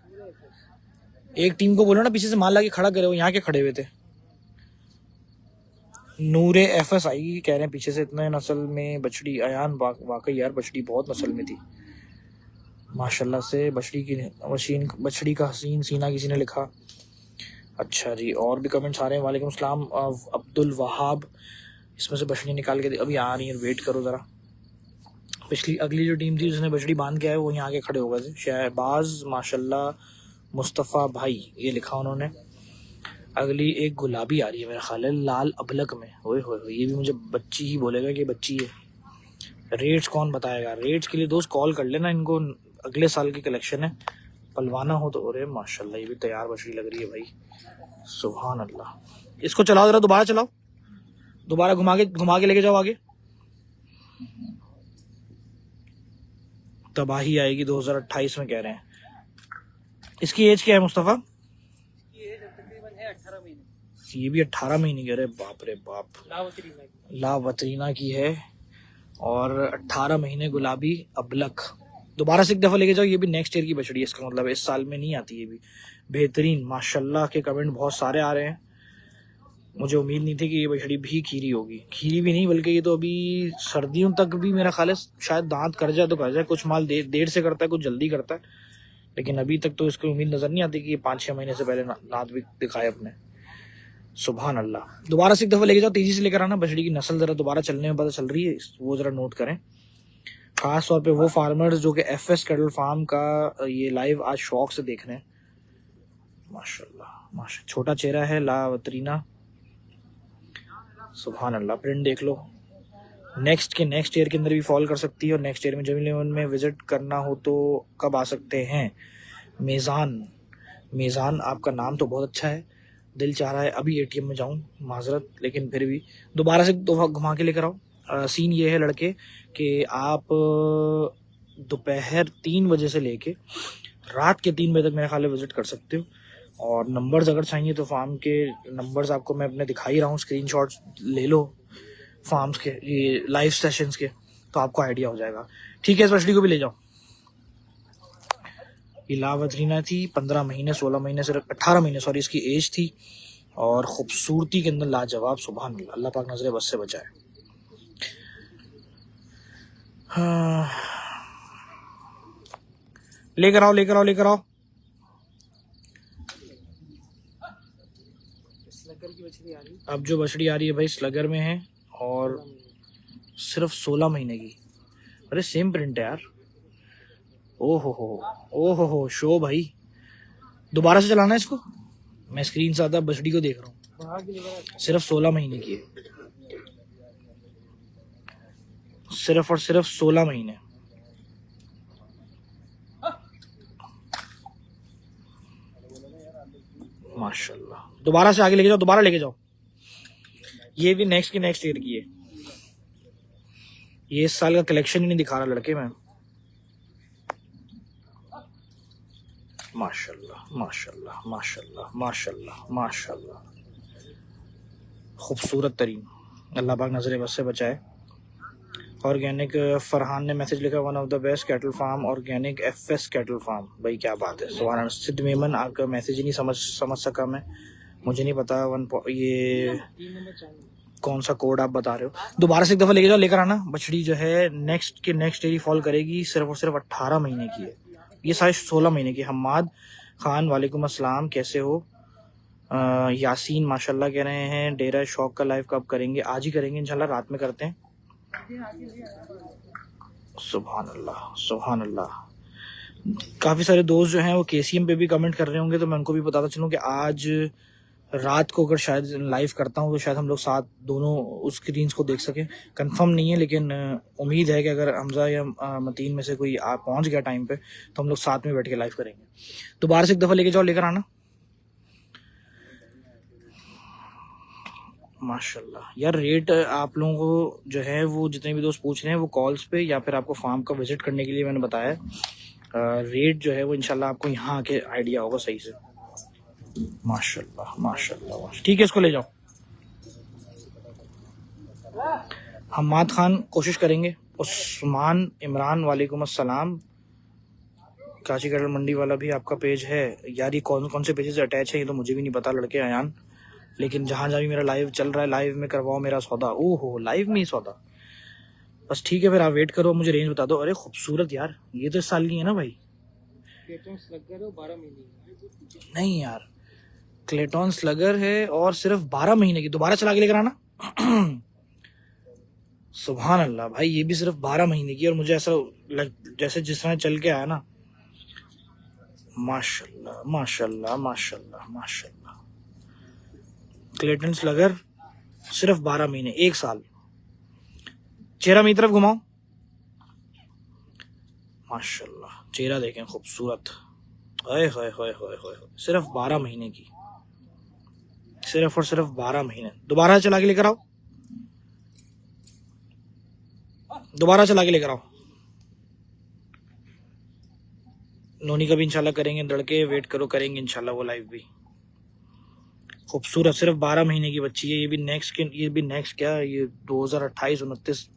एक टीम को बोलो ना पीछे से माल लाके खड़ा करे, वो यहाँ के खड़े हुए थे। नूरे FS आएगी कह रहे हैं पीछे से, इतने नस्ल में बछड़ी। अयान वाकई यार बछड़ी बहुत नस्ल में थी माशाल्लाह से। बछड़ी का हसीन सीना किसी ने लिखा। अच्छा जी, और भी कमेंट्स आ रहे हैं। वालेकुम सलाम अब्दुल वहाब। इसमें से बछड़ी निकाल के अभी आ रही है, वेट करो जरा। अगली जो टीम थी जिसने बछड़ी बांध के आए वो यहाँ आगे खड़े हो गए थे। शहबाज माशाल्लाह, मुस्तफ़ा भाई ये लिखा उन्होंने। अगली एक गुलाबी आ रही है मेरा ख्याल है, लाल अबलक में। ओए होए, ये भी मुझे बच्ची ही बोलेगा कि बच्ची है। रेट्स कौन बताएगा, रेट्स के लिए दोस्त कॉल कर लेना इनको, अगले साल की कलेक्शन है, पलवाना हो तो। अरे माशाल्लाह ये भी तैयार बछड़ी लग रही है भाई, सुभान अल्लाह। इसको चलाओ जरा, दोबारा चलाओ, दोबारा घुमा के लेके जाओ आगे। तबाही आएगी 2028 में कह रहे हैं। इसकी एज क्या है मुस्तफा? ये तकरीबन है 18 महीने। ये भी 18 महीने की, अरे बाप रे बाप। लावतरीना की है और 18 महीने गुलाबी अबलक। दोबारा से एक दफा लेके जाओ, ये भी नेक्स्ट ईयर की बछड़ी है, इसका मतलब इस साल में नहीं आती। ये भी बेहतरीन माशाल्लाह के कमेंट बहुत सारे आ रहे हैं। मुझे उम्मीद नहीं थी कि ये बछड़ी भी खीरी होगी, खीरी भी नहीं बल्कि ये तो अभी सर्दियों तक भी मेरा ख्याल है शायद दांत कर जाए तो कर जाए। कुछ माल देर से करता है, कुछ जल्दी करता है, लेकिन अभी तक तो इसकी उम्मीद नजर नहीं आती कि ये 5-6 महीने से पहले दांत भी दिखाए अपने। सुभान अल्लाह। दोबारा से एक दफा लेके जाओ, तेजी से लेकर आना। बछड़ी की नस्ल जरा दोबारा चलने में पता चल रही है, वो जरा नोट करें। खास तौर पे वो फार्मर्स जो कि FS कैटल फार्म का ये लाइव आज शौक से देख रहे हैं। माशाल्लाह माशा, छोटा चेहरा है, लावतरीना, सुभान अल्लाह। प्रिंट देख लो, नेक्स्ट के नेक्स्ट ईयर के अंदर भी फॉल कर सकती है, और नेक्स्ट ईयर में जब 11 में विजिट करना हो तो कब आ सकते हैं? मेज़ान आपका नाम तो बहुत अच्छा है, दिल चाह रहा है अभी एटीएम में जाऊं, माजरत, लेकिन फिर भी दोबारा से घुमा के लेकर आओ। सीन ये है लड़के कि आप दोपहर 3 बजे से लेके रात के 3 बजे तक मेरे ख्याल में विजिट कर सकते हो। और नंबर्स अगर चाहिए तो फार्म के नंबर्स आपको मैं अपने दिखा ही रहा हूँ, स्क्रीनशॉट्स ले लो फार्म्स के, ये लाइव सेशंस के, तो आपको आइडिया हो जाएगा। ठीक है, इस मछली को भी ले जाओ। ये लावतरीना थी, 15 महीने 16 महीने से 18 महीने सॉरी इसकी एज थी, और खूबसूरती के अंदर लाजवाब। सुभान अल्लाह, अल्लाह पाक नजरे बस से बचाए। हाँ। लेकर आओ लेकर आओ लेकर आओ। स्लगर की मछली आ रही है। अब जो बछड़ी आ रही है भाई स्लगर में है, और सिर्फ 16 महीने की। अरे सेम प्रिंट है यार। ओहो हो शो भाई। दोबारा से चलाना है इसको, मैं स्क्रीन से आधा बछड़ी को देख रहा हूँ। बाहर की जगह सिर्फ 16 महीने की है, सिर्फ और सिर्फ 16 महीने। माशाल्लाह। दोबारा से आगे लेके जाओ, दोबारा लेके जाओ। ये भी नेक्स्ट की नेक्स्ट ईयर की है। ये इस साल का कलेक्शन ही नहीं दिखा रहा लड़के में। माशाल्लाह माशाल्लाह माशाल्लाह माशाल्लाह माशाल्लाह, खूबसूरत तरीन। अल्लाह पाक नजरे बस से बचाए। ऑर्गेनिक फरहान ने मैसेज लिखा, one of the best cattle farm organic FS cattle farm. भाई क्या बात है, सुभान अल्लाह। सिद्ध मेमन आपका मैसेज ही नहीं समझ सका मैं, मुझे नहीं पता ये 3 नंबर चाहिए। कौन सा कोड आप बता रहे हो। दोबारा से एक दफा लेके जाओ, लेकर आना। बछड़ी जो है नेक्स्ट के नेक्स्ट ईयर फॉल करेगी, सिर्फ और सिर्फ 18 महीने की है। ये साइज 16 महीने की। हम्माद खान वालेकुम अस्सलाम, कैसे हो? यासीन माशाल्लाह कह रहे हैं डेरा शौक का लाइव कब करेंगे? आज ही करेंगे इंशाल्लाह, रात में करते हैं। सुभान अल्लाह सुभान अल्लाह। काफी सारे दोस्त जो हैं वो केसीएम पे भी कमेंट कर रहे होंगे, तो मैं उनको भी बताता चलूं कि आज रात को अगर शायद लाइव करता हूं तो शायद हम लोग साथ दोनों उस स्क्रीन्स को देख सकें। कंफर्म नहीं है, लेकिन उम्मीद है कि अगर हमजा या मतीन में से कोई पहुंच गया टाइम पे तो हम लोग साथ में बैठ के लाइव करेंगे। दोबारा से एक दफा लेके जाओ, लेकर आना। माशाल्लाह यार। रेट आप लोगों को जो है वो जितने भी दोस्त पूछ रहे हैं वो कॉल्स पे या फिर आपको फार्म का विजिट करने के लिए मैंने बताया, रेट जो है वो इंशाल्लाह आपको यहाँ आके आइडिया होगा सही से। माशाल्लाह माशाल्लाह। ठीक है, इसको ले जाओ। हम्माद खान कोशिश करेंगे। उस्मान इमरान वालेकुम अस्सलाम। काशी कटल मंडी वाला भी आपका पेज है यार? ये कौन कौन से पेजेस अटैच है ये तो मुझे भी नहीं पता लड़के अयान, लेकिन जहां जहां भी मेरा लाइव चल रहा है लाइव में करवाओ मेरा सौदा। ओहो लाइव में ही सौदा, बस ठीक है फिर आप वेट करो, मुझे रेंज बता दो। अरे खूबसूरत यार, ये तो इस साल की है ना भाई? क्लेटन स्लगर 12 महीने। नहीं यार, क्लेटन स्लगर है और सिर्फ 12 महीने की। दोबारा चला के लेकर आना। सुभान अल्लाह भाई, ये भी सिर्फ 12 महीने की, और मुझे ऐसा जैसे जिस तरह चल के आया ना। माशाल्लाह माशाल्लाह माशाल्लाह माशाल्लाह। क्लेटन स्लगर सिर्फ 12 महीने, 1 साल। चेहरा मेरी तरफ घुमाओ। माशाल्लाह, चेहरा देखें खूबसूरत। हाय हाय हाय हाय हाय। सिर्फ 12 महीने की, सिर्फ और सिर्फ 12 महीने। दोबारा चला के लेकर आओ, दोबारा चला के लेकर आओ। नोनी का भी इंशाल्लाह करेंगे, लड़के वेट करो, करेंगे इंशाल्लाह वो लाइव भी। खूबसूरत, सिर्फ 12 महीने की बच्ची है। ये भी नेक्स्ट क्या, ये 2028-29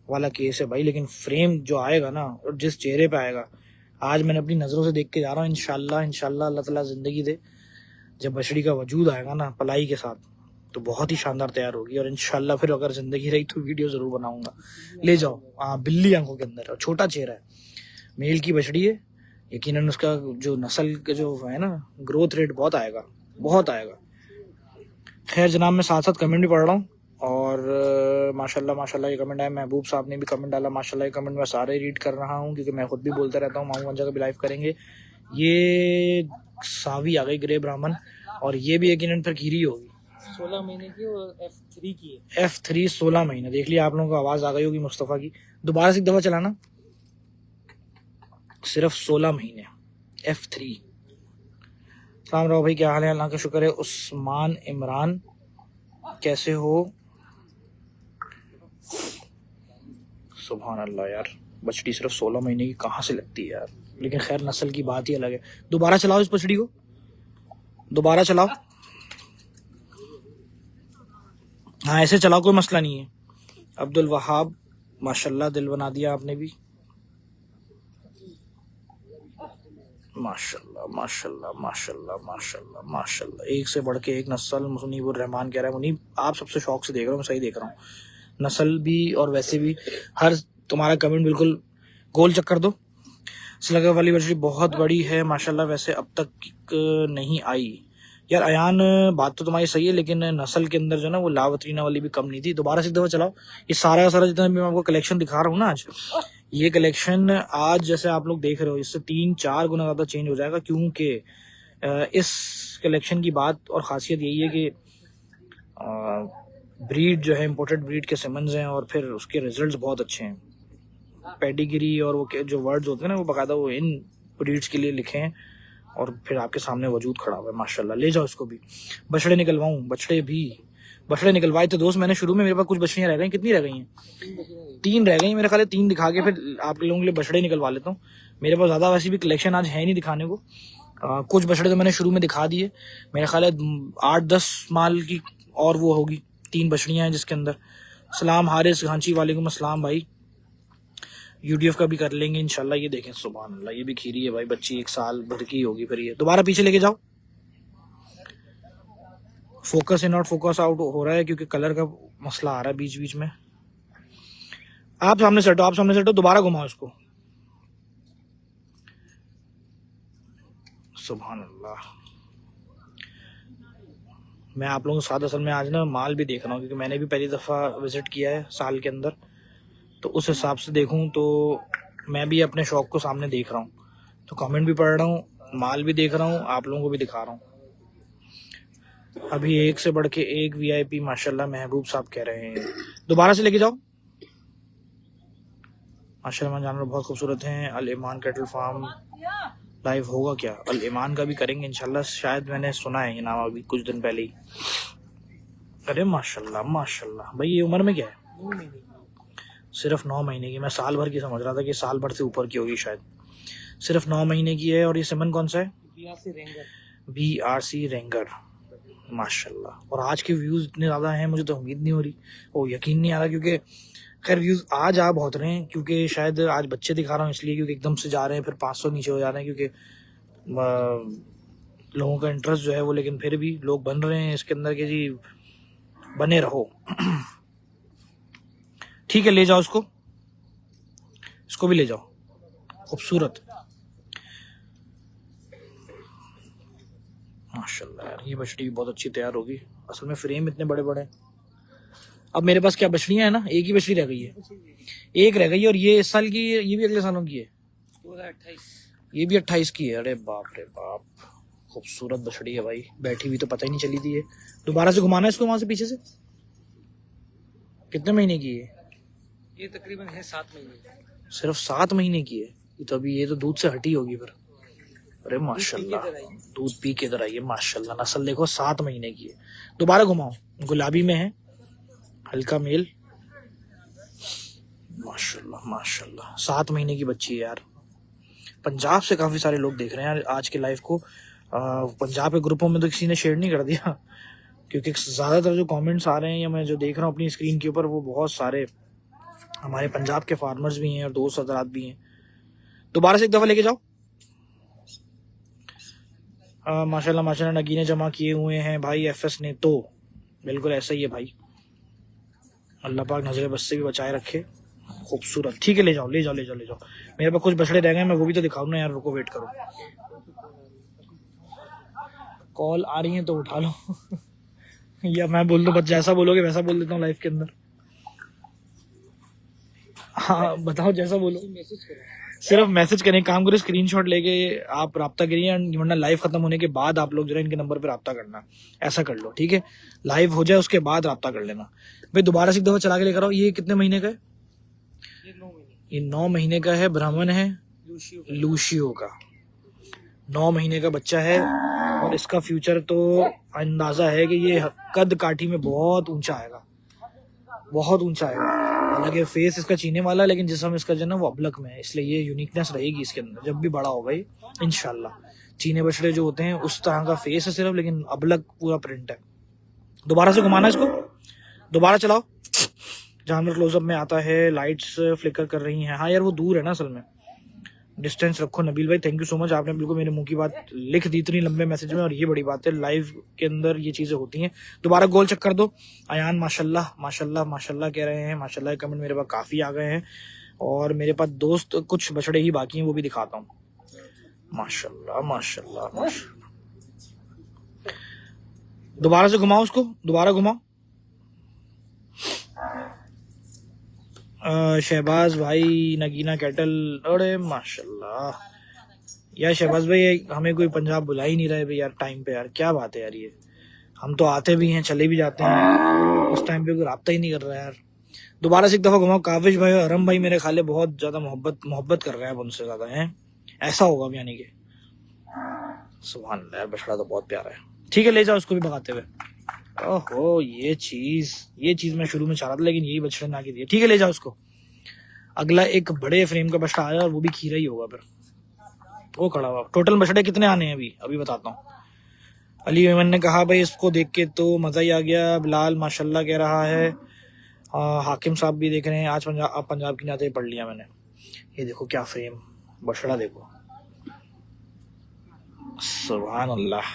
वाला केस है भाई। लेकिन फ्रेम जो आएगा ना और जिस चेहरे पे आएगा, आज मैंने अपनी नजरों से देख के जा रहा हूँ। इंशाल्लाह इंशाल्लाह अल्लाह ताला जिंदगी दे, जब बछड़ी का वजूद आएगा ना पलाई के साथ तो बहुत ही शानदार तैयार होगी। और इंशाल्लाह फिर अगर जिंदगी रही तो वीडियो जरूर बनाऊंगा। ले जाओ। हाँ, बिल्ली आंखों के अंदर और छोटा चेहरा है, मेल की बछड़ी है। यकीनन उसका जो नस्ल का जो है ना ग्रोथ रेट बहुत आएगा, बहुत आएगा। खैर जनाब, मैं साथ साथ कमेंट भी पढ़ रहा हूँ, और माशाल्लाह माशाल्लाह ये कमेंट आया। महबूब साहब ने भी कमेंट डाला, माशाल्लाह। ये कमेंट मैं सारे रीड कर रहा हूँ क्योंकि मैं खुद भी बोलता रहता हूँ। मामू मंजा का भी लाइव करेंगे। ये सावी आ गई ग्रे ब्राह्मण, और ये भी यकीनन फिर खीरी होगी। 16 महीने की और F3 की है। F3 16 महीने। देख लिया आप लोगों को, आवाज आ गई होगी मुस्तफा की। दोबारा से एक दफा चलाना। सिर्फ 16 महीने, F3। सलाम राव भाई, क्या हाल है? अल्लाह का शुक्र है। उस्मान इमरान, कैसे हो? सुभान अल्लाह यार, बछड़ी सिर्फ 16 महीने की कहाँ से लगती है यार। लेकिन खैर, नस्ल की बात ही अलग है। दोबारा चलाओ इस बछड़ी को, दोबारा चलाओ। हाँ ऐसे चलाओ, कोई मसला नहीं है। अब्दुल वहाब, माशाल्लाह दिल बना दिया आपने भी। माशाल्लाह माशाल्लाह माशाल्लाह माशाल्लाह माशाल्लाह, एक से बढ़ के एक नस्ल। मुनीबुर रहमान कह रहा है, मुनीब आप सबसे शौक से देख रहा हूँ, मैं सही देख रहा हूँ। नस्ल भी और वैसे भी हर तुम्हारा कमेंट बिल्कुल गोल चक्कर दो। स्लगर वाली बछड़ी बहुत बड़ी है माशाल्लाह, वैसे अब तक नहीं आई। यार अयान, बात तो तुम्हारी सही है, लेकिन नस्ल के अंदर जो ना वो लावतरीना वाली भी कम नहीं थी। दोबारा से एक दफा चलाओ। ये सारा का सारा जितना भी मैं आपको कलेक्शन दिखा रहा हूँ ना आज, ये कलेक्शन आज जैसे आप लोग देख रहे हो, इससे 3-4 गुना ज्यादा चेंज हो जाएगा। क्योंकि इस कलेक्शन की बात और खासियत यही है कि ब्रीड जो है इम्पोर्टेड ब्रीड के सिमन्स हैं, और फिर उसके रिजल्ट्स बहुत अच्छे हैं। पेडिग्री और वो जो वर्ड्स होते हैं ना, वो बाकायदा वो इन ब्रीड्स के लिए लिखे हैं, और फिर आपके सामने वजूद खड़ा हुआ है माशाल्लाह। ले जाओ इसको भी। बछड़े निकलवाऊं? बछड़े निकलवाए थे दोस्त मैंने शुरू में। मेरे पास कुछ बछड़ियां रह गई। कितनी रह गई हैं? 3 रह गई मेरे ख्याल है। 3 दिखा के फिर आप लोगों के लिए बछड़े निकलवा लेता हूँ। मेरे पास ज्यादा वैसे भी कलेक्शन आज है नहीं दिखाने को। कुछ बछड़े तो मैंने शुरू में दिखा दिए। मेरे ख्याल है 8-10 माल की और वो होगी। 3 बछड़ियां हैं जिसके अंदर। सलाम हारिस घांची, वालेकुम अस्सलाम भाई। यूडीएफ का भी कर लेंगे इंशाल्लाह। ये देखें, सुभान अल्लाह, ये भी खीरी है भाई। बच्ची 1 साल भर की होगी। फिर ये दोबारा पीछे लेके जाओ। Focus in out, focus out हो रहा है क्योंकि कलर का मसला आ रहा है बीच बीच में। आप सामने सेटो, आप सामने सेटो। दोबारा घुमाओ इसको। सुभान अल्लाह। मैं आप लोगों के साथ असल में आज ना माल भी देख रहा हूँ, क्योंकि मैंने भी पहली दफा विजिट किया है साल के अंदर। तो उस हिसाब से देखूं तो मैं भी अपने शौक को सामने देख रहा हूँ। तो कमेंट भी पढ़ रहा हूँ, माल भी देख रहा हूँ, आप लोगों को भी दिखा रहा हूँ। अभी एक से बढ़ के एक वीआईपी माशाल्लाह महबूब साहब कह रहे हैं। दोबारा से लेके जाओ। माशाल्लाह जानवर बहुत खूबसूरत हैं। अल ईमान कैटल फार्म लाइव होगा क्या? अल ईमान का भी करेंगे इंशाल्लाह। शायद मैंने सुना है ये नाम अभी कुछ दिन पहले ही। अरे माशाल्लाह माशाल्लाह भाई, ये उम्र में क्या है? 9 महीने की। सिर्फ 9 महीने की। मैं साल भर की समझ रहा था कि साल भर से ऊपर की होगी शायद। सिर्फ 9 महीने की है। और ये सिमन कौन सा है? BRC रेंगर माशाल्लाह। और आज के व्यूज इतने ज्यादा हैं, मुझे तो उम्मीद नहीं हो रही, वो यकीन नहीं आ रहा। क्योंकि खैर व्यूज आज आ बहुत रहे हैं, क्योंकि शायद आज बच्चे दिखा रहा हूँ इसलिए, क्योंकि एकदम से जा रहे हैं फिर 500 नीचे हो जा रहे हैं, क्योंकि लोगों का इंटरेस्ट जो है वो। लेकिन फिर भी लोग बन रहे हैं इसके अंदर के जी, बने रहो। ठीक है, ले जाओ इसको भी ले जाओ। खूबसूरत माशाल्लाह यार, ये बछड़ी भी बहुत अच्छी तैयार होगी। असल में फ्रेम इतने बड़े बड़े। अब मेरे पास क्या बछड़ियां है ना, एक ही बछड़ी रह गई है। एक रह गई है, और ये इस साल की है, ये भी अगले सालों की है। 28। ये भी 28 की है। अरे बाप रे बाप, खूबसूरत बछड़ी है भाई। बैठी हुई तो पता ही नहीं चली थी ये। दोबारा से घुमाना है इसको वहां से पीछे से। कितने महीने की है? ये तकरीबन है 7 महीने। सिर्फ 7 महीने की है। ये तो अभी, ये तो दूध से हटी होगी फिर। अरे माशाल्लाह, दूध पी के इधर आई है माशाल्लाह। नस्ल देखो, 7 महीने की है। दोबारा घुमाओ। गुलाबी में है, हल्का मेल। माशाल्लाह माशाल्लाह, 7 महीने की बच्ची है यार। पंजाब से काफी सारे लोग देख रहे हैं यार आज के लाइव को। पंजाब के ग्रुपों में तो किसी ने शेयर नहीं कर दिया, क्योंकि ज्यादातर जो कमेंट्स आ रहे हैं या मैं जो देख रहा हूँ अपनी स्क्रीन के ऊपर, वो बहुत सारे हमारे पंजाब के फार्मर्स भी हैं और दोस्त हजरात भी हैं। दोबारा से एक दफा लेके जाओ। माशाल्लाह माशाल्लाह, नगीने जमा किए हुए हैं भाई FS ने। तो बिल्कुल ऐसा ही है भाई। अल्लाह पाक नजर बस से भी बचाए रखे। खूबसूरत। ठीक है, ले जाओ ले जाओ ले जाओ ले जाओ। मेरे पास कुछ बछड़े रह गए, मैं वो भी तो दिखाऊं ना यार। रुको, वेट करो। कॉल आ रही है तो उठा लो। या मैं बोल दूं, बस जैसा बोलोगे वैसा बोल देता हूँ लाइव के अंदर। हाँ बताओ, जैसा बोलो। मैसेज करो। सिर्फ मैसेज करें, काम करें, स्क्रीनशॉट लेके आप राब्ता करिए, वरना लाइव खत्म होने के बाद आप लोग जरा इनके नंबर पे राब्ता करना, ऐसा कर लो, ठीक है? लाइव हो जाए उसके बाद राब्ता कर लेना। भाई दोबारा से एक दफा चला के लेकर आओ। ये कितने महीने का है? ये 9 महीने ये 9 महीने का है, ब्राह्मण है, लूशियो लूशियो का 9 महीने का बच्चा है। और इसका फ्यूचर तो अंदाजा है कि ये कद काठी में बहुत ऊंचा आएगा, बहुत ऊंचा आएगा। हालांकि फेस इसका चीने वाला है, लेकिन जिसम इसका जो है ना वो अबलक में है, इसलिए ये यूनिकनेस रहेगी इसके अंदर जब भी बड़ा होगा ये इंशाल्लाह। चीने बछड़े जो होते हैं उस तरह का फेस है सिर्फ, लेकिन अबलक पूरा प्रिंट है। दोबारा से घुमाना इसको, दोबारा चलाओ। जानवर क्लोजअप में आता है, लाइट्स फ्लिकर कर रही हैं। हाँ यार वो दूर है ना असल में, डिस्टेंस रखो। नबील भाई थैंक यू सो मच, आपने बिल्कुल मेरे मुंह की बात लिख दी इतनी लंबे मैसेज में, और ये बड़ी बात है, लाइव के अंदर ये चीजें होती हैं। दोबारा गोल चेक कर दो। अयान माशाल्लाह माशाल्लाह माशाल्लाह कह रहे हैं, माशाल्लाह के कमेंट मेरे पास काफी आ गए हैं, और मेरे पास दोस्त कुछ बछड़े ही बाकी हैं, वो भी दिखाता हूँ। माशाल्लाह माशाल्लाह माशाल्लाह। दोबारा से घुमाओ उसको, दोबारा घुमाओ। शहबाज भाई, नगीना कैटल, अरे माशाल्लाह यार। शहबाज भाई हमें कोई पंजाब बुला ही नहीं रहे भाई यार टाइम पे, यार क्या बात है यार। ये हम तो आते भी हैं, चले भी जाते हैं, उस टाइम पे कोई राब्ता ही नहीं कर रहा है यार। दोबारा से एक दफा घुमाओ। काविश भाई और अरम भाई मेरे ख्याल बहुत ज्यादा मोहब्बत कर रहे हैं उनसे ज्यादा, है ऐसा होगा अब, यानी कि सुभान अल्लाह यार, बछड़ा तो बहुत प्यारा है। ठीक है ले जाओ उसको भी भगाते हुए। ओहो ये चीज मैं शुरू में चाह रहा था, लेकिन यही बछड़े ना की दिए। ठीक है ले जाओ उसको। अगला एक बड़े फ्रेम का बछड़ा आया, और वो भी खीरा ही होगा फिर, वो खड़ा हुआ। टोटल बछड़े कितने आने हैं अभी बताता हूँ। अली मेमन ने कहा भाई इसको देख के तो मजा ही आ गया। बिलाल माशाल्लाह कह रहा है। हाकिम साहब भी देख रहे हैं। आज पंजाब की नाते पढ़ लिया मैंने। ये देखो क्या फ्रेम, बछड़ा देखो, सुभान अल्लाह।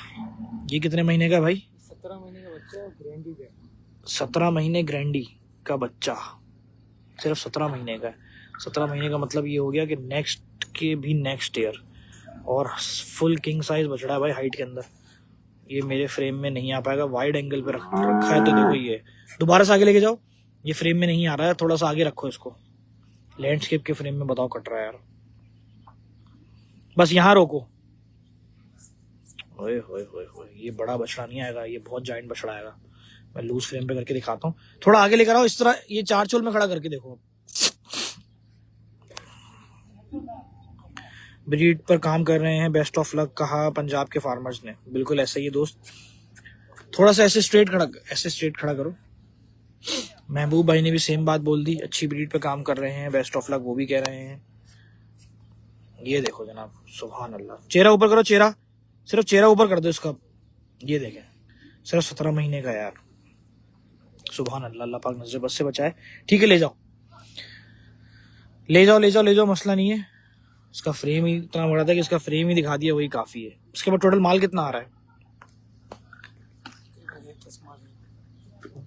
ये कितने महीने का भाई? 17 महीने का बच्चा, ग्रैंडी का 17 महीने ग्रैंडी का बच्चा, सिर्फ 17 महीने का है। 17 महीने का मतलब ये हो गया कि नेक्स्ट के भी नेक्स्ट ईयर, और फुल किंग साइज बछड़ा है भाई हाइट के अंदर। ये मेरे फ्रेम में नहीं आ पाएगा, वाइड एंगल पे रखा है तो देखो ये। दोबारा से आगे लेके जाओ, ये फ्रेम में नहीं आ रहा है, थोड़ा सा आगे रखो इसको। लैंडस्केप के फ्रेम में बताओ कट रहा है यार, बस यहाँ रोको। ओए होए होए होए, ये बड़ा बछड़ा नहीं आएगा, ये बहुत जाइंट बछड़ा आएगा। मैं लूज फ्रेम पे करके दिखाता हूँ, थोड़ा आगे लेकर आओ इस तरह, ये 4 चोल में खड़ा करके देखो। ब्रीड पर काम कर रहे हैं, बेस्ट ऑफ लक कहा पंजाब के फार्मर्स ने। बिल्कुल ऐसा ही है दोस्त, थोड़ा सा ऐसे स्ट्रेट खड़ा करो। महबूब भाई ने भी सेम बात बोल दी, अच्छी ब्रीड पे काम कर रहे हैं, बेस्ट ऑफ लक वो भी कह रहे हैं। ये देखो जनाब, सुभान अल्लाह। चेहरा ऊपर करो, चेहरा सिर्फ चेहरा ऊपर कर दो इसका। ये देखें सिर्फ 17 महीने का यार, सुभान अल्लाह। अल्लाह पाक नजर बस से बचाए। ठीक है ले जाओ ले जाओ ले जाओ ले जाओ, मसला नहीं है। इसका फ्रेम ही इतना बड़ा था कि इसका फ्रेम ही दिखा दिया, वही काफी है। इसके बाद टोटल माल कितना आ रहा है?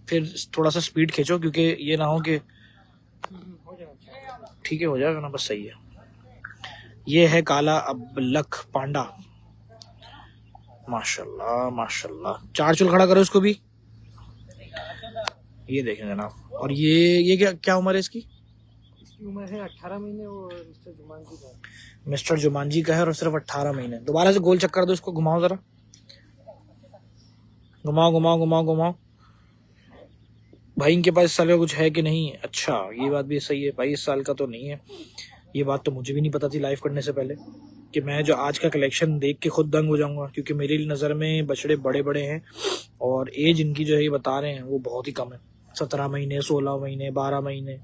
फिर थोड़ा सा स्पीड खींचो, क्योंकि ये ना हो कि ठीक है हो जाएगा ना, बस सही है। ये है काला अबलख पांडा, माशाल्लाह माशाल्लाह। 4 चुल खड़ा करो इसको भी। ये देखें जनाब, और ये क्या उम्र है इसकी? इसकी उम्र है 18 महीने, और मिस्टर जुमानजी का है, और सिर्फ 18 महीने। दोबारा से गोल चक्कर दो इसको, घुमाओ जरा, घुमाओ घुमाओ घुमाओ घुमाओ। भाई इनके पास इस साल का कुछ है कि नहीं? अच्छा ये बात भी सही है भाई, इस साल का तो नहीं है। ये बात तो मुझे भी नहीं पता थी लाइव करने से पहले, कि मैं जो आज का कलेक्शन देख के खुद दंग हो जाऊंगा, क्योंकि मेरी नज़र में बछड़े बड़े बड़े हैं, और एज इनकी जो है ये बता रहे हैं वो बहुत ही कम है। 17 महीने, 16 महीने, 12 महीने,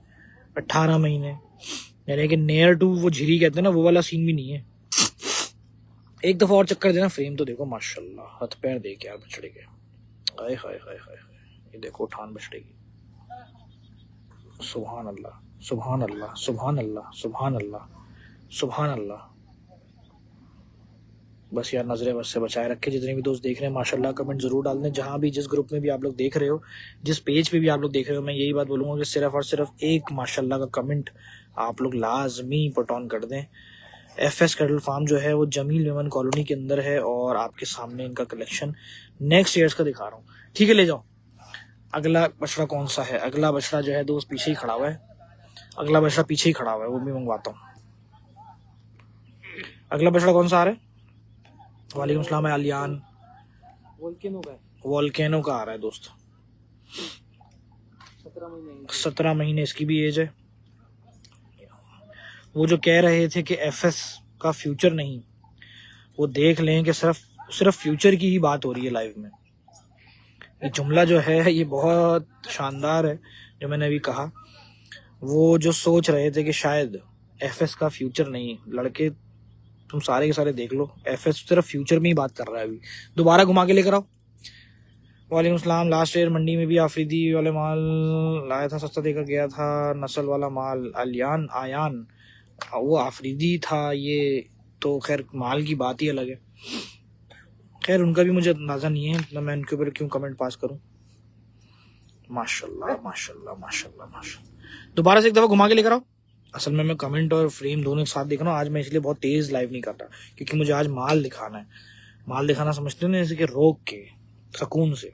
18 महीने, यानी कि नियर टू वो झिरी कहते हैं ना, वो वाला सीन भी नहीं है। एक दफा और चक्कर देना, फ्रेम तो देखो माशाल्लाह, हाथ पैर देख यार बछड़े के। हाय हाय हाय हाय, ये देखो ठान बछड़े की, सुभान अल्लाह सुभान अल्लाह सुभान अल्लाह सुभान अल्लाह सुभान अल्लाह। बस यार नजरें बस से बचाए रखे। जितने भी दोस्त देख रहे हैं माशाल्लाह कमेंट जरूर डाल दें, जहां भी जिस ग्रुप में भी आप लोग देख रहे हो, जिस पेज पे भी आप लोग देख रहे हो, मैं यही बात बोलूंगा कि सिर्फ और सिर्फ एक माशाल्लाह का कमेंट आप लोग लाजमी पुट ऑन कर दें। FS कैटल फार्म जो है वो जमील मेमन कॉलोनी के अंदर है, और आपके सामने इनका कलेक्शन नेक्स्ट ईयर्स का दिखा रहा हूँ। ठीक है ले जाओ। अगला बछड़ा कौन सा है? अगला बछड़ा जो है दोस्त पीछे ही खड़ा हुआ है, अगला बछड़ा पीछे ही खड़ा हुआ है, वो भी मंगवाता हूँ। अगला बछड़ा कौन सा आ रहा है? वालेकुम सलाम आलियान। वोल्केनो का है, वोल्केनो का आ रहा है दोस्त। 17 महीने। 17 महीने इसकी भी एज है। वो जो कह रहे थे कि एफएस का फ्यूचर नहीं, वो देख लें कि सिर्फ फ्यूचर की ही बात हो रही है लाइव में। ये जुमला जो है ये बहुत शानदार है जो मैंने अभी कहा। वो जो सोच रहे थे कि शायद एफएस का फ्यूचर नहीं, लड़के तुम सारे के सारे देख लो, एफएस सिर्फ फ्यूचर में ही बात कर रहा है। अभी दोबारा घुमा के लेकर आओ। वालेकुम सलाम। लास्ट ईयर मंडी में भी आफरीदी वाले माल लाया था, सस्ता देकर गया था, नस्ल वाला माल। आयान वो आफरीदी था, ये तो खैर माल की बात ही अलग है। खैर उनका भी मुझे अंदाजा नहीं है, ना मैं उनके ऊपर क्यों कमेंट पास करूं। माशाल्लाह माशाल्लाह माशाल्लाह माशाल्लाह। दोबारा से एक दफा घुमा के लेकर आओ। असल में मैं कमेंट और फ्रेम दोनों एक साथ देख रहा हूँ। आज मैं इसलिए बहुत तेज लाइव नहीं कर रहा क्योंकि मुझे आज माल दिखाना है। माल दिखाना समझते हो ना, जैसे कि रोक के सुकून से।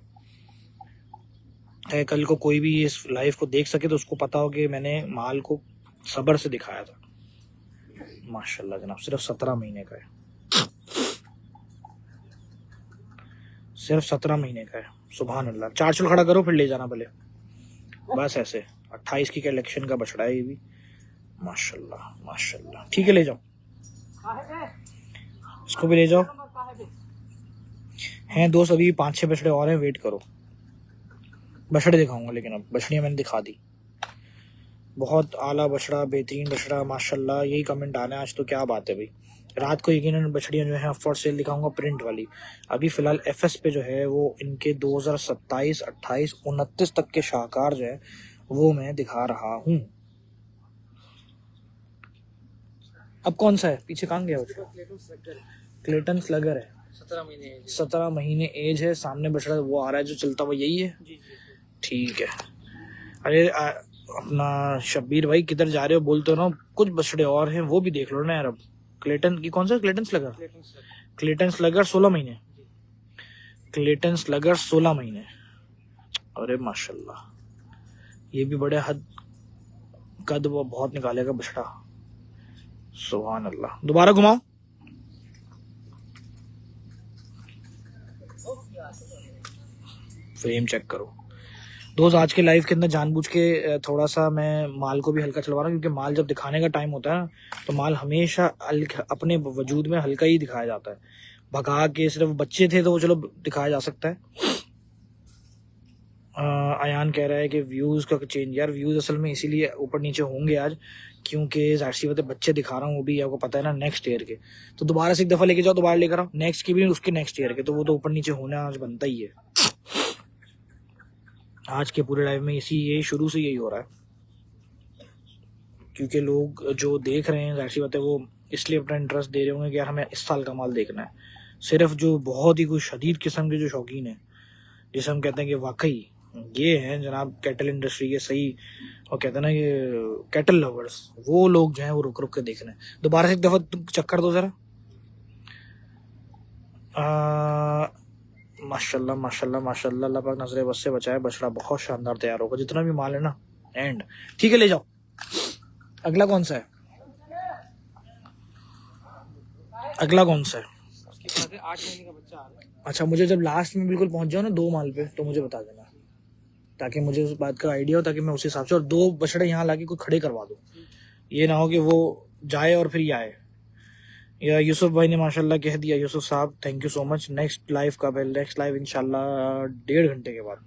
कल को कोई भी इस लाइव को देख सके तो उसको पता हो कि मैंने माल को सब्र से दिखाया था। माशाल्लाह जनाब, सिर्फ 17 महीने का है, सिर्फ 17 महीने का है। सुभान अल्लाह। 4 चुल खड़ा करो फिर ले जाना भले। बस ऐसे 28 की कलेक्शन का बछड़ा है ये भी। माशाल्लाह माशाल्लाह। ठीक है ले जाओ, इसको भी ले जाओ। हैं दोस्त अभी 5-6 बछड़े और हैं, वेट करो। बछड़े दिखाऊंगा लेकिन अब बछड़ियाँ मैंने दिखा दी। बहुत आला बछड़ा, बेहतरीन बछड़ा माशाल्लाह। यही कमेंट आना है आज तो, क्या बात है भाई। रात को यकीनन बछड़ियाँ जो है फॉर सेल दिखाऊंगा, प्रिंट वाली। अभी फिलहाल एफएस पे जो है वो इनके 2027, 28, 29 तक के शाहकार जो है वो मैं दिखा रहा हूँ। अब कौन सा है पीछे, कहाँ गया? क्लेटन स्लगर है, 17 महीने एज है। सामने बछड़ा वो आ रहा है जो चलता हुआ, यही है? ठीक है। अरे अपना शब्बीर भाई किधर जा रहे हो, बोलते हो ना कुछ बछड़े और हैं वो भी देख लो ना यार। अब क्लेटन की कौन सा, क्लेटन स्लगर 16 महीने। क्लेटन स्लगर 16 महीने। अरे माशाल्लाह, ये भी बड़े हद कद वो बहुत निकालेगा बछड़ा। सुभान अल्लाह। दोबारा घुमाओ। फ्रेम चेक करो दोस्त। आज के लाइव के अंदर जानबूझ के थोड़ा सा मैं माल को भी हल्का चलवा रहा हूँ क्योंकि माल जब दिखाने का टाइम होता है ना तो माल हमेशा अपने वजूद में हल्का ही दिखाया जाता है। भगा के सिर्फ बच्चे थे तो वो चलो दिखाया जा सकता है। अयान कह रहा है कि व्यूज का चेंज। यार व्यूज असल में इसीलिए ऊपर नीचे होंगे आज क्योंकि जाहिर सी बात है बच्चे दिखा रहा हूँ, वो भी आपको पता है ना नेक्स्ट ईयर के। तो दोबारा से एक दफा लेके जाओ, दोबारा लेकर आओ। नेक्स्ट की भी उसके नेक्स्ट ईयर के, तो वो तो ऊपर नीचे होना आज बनता ही है। आज के पूरे लाइव में ये शुरू से यही हो रहा है क्योंकि लोग जो देख रहे हैं जाहिर सी बात है वो इसलिए अपना इंटरेस्ट दे रहे होंगे कि यार हमें इस साल का माल देखना है। सिर्फ जो बहुत ही कोई शदीद किस्म के जो शौकीन है, जिसे हम कहते हैं कि वाकई ये हैं जनाब कैटल इंडस्ट्री के सही, और कहते हैं ना ये कैटल लवर्स, वो लोग जो हैं वो रुक रुक के देख रहे हैं। दोबारा से एक दफा चक्कर दो जरा। माशाल्लाह माशाल्लाह माशाल्लाह। अल्लाह पाक नजरे बस से बचाए। बछड़ा बहुत शानदार तैयार होगा, जितना भी माल है ना एंड। ठीक है ले जाओ। अगला कौन सा है? अगला कौन सा है? 8 महीने का बच्चा आ रहा है। अच्छा, मुझे जब लास्ट में बिल्कुल पहुंच जाओ ना 2 माल पे तो मुझे बता देना ताकि मुझे उस बात का आइडिया हो, ताकि मैं उस हिसाब से और 2 बछड़े यहाँ लाके कोई खड़े करवा दूं। ये ना हो कि वो जाए और फिर ये आए। या यूसुफ भाई ने माशाल्लाह कह दिया। यूसुफ साहब thank you so much. Next live कब है? नेक्स्ट लाइव इंशाल्लाह 1.5 घंटे के बाद,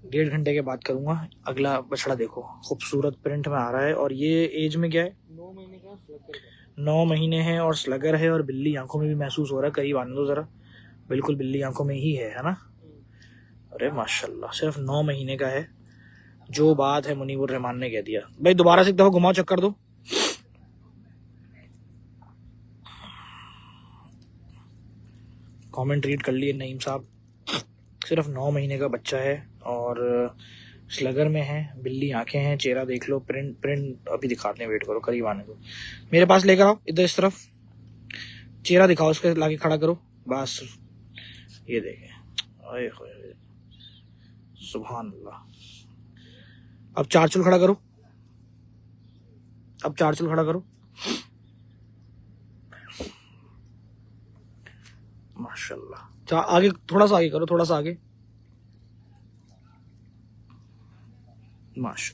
1.5 घंटे के बाद करूंगा। अगला बछड़ा देखो, खूबसूरत प्रिंट में आ रहा है। और ये एज में क्या है? 9 महीने का स्लगर है। 9 महीने है और स्लगर है और बिल्ली आंखों में भी महसूस हो रहा है। करीब आने दो जरा, बिल्कुल बिल्ली आंखों में ही है ना? अरे माशाल्लाह, सिर्फ 9 महीने का है। जो बात है मुनीबुर रहमान ने कह दिया। भाई दोबारा से एक दफा घुमाओ, चक्कर दो। कमेंट रीड कर लिए नईम साहब। सिर्फ 9 महीने का बच्चा है और स्लगर में है, बिल्ली आंखें हैं। चेहरा देख लो, प्रिंट अभी दिखाते हैं, वेट करो, करीब आने दो। मेरे पास लेकर आओ इधर, इस तरफ चेहरा दिखाओ, उसके लाके खड़ा करो बस। ये देखें, सुभान अल्लाह। अब 4 चुल खड़ा करो, अब 4 चुल खड़ा करो। माशाल्लाह। आगे थोड़ा सा आगे करो, थोड़ा सा आगे।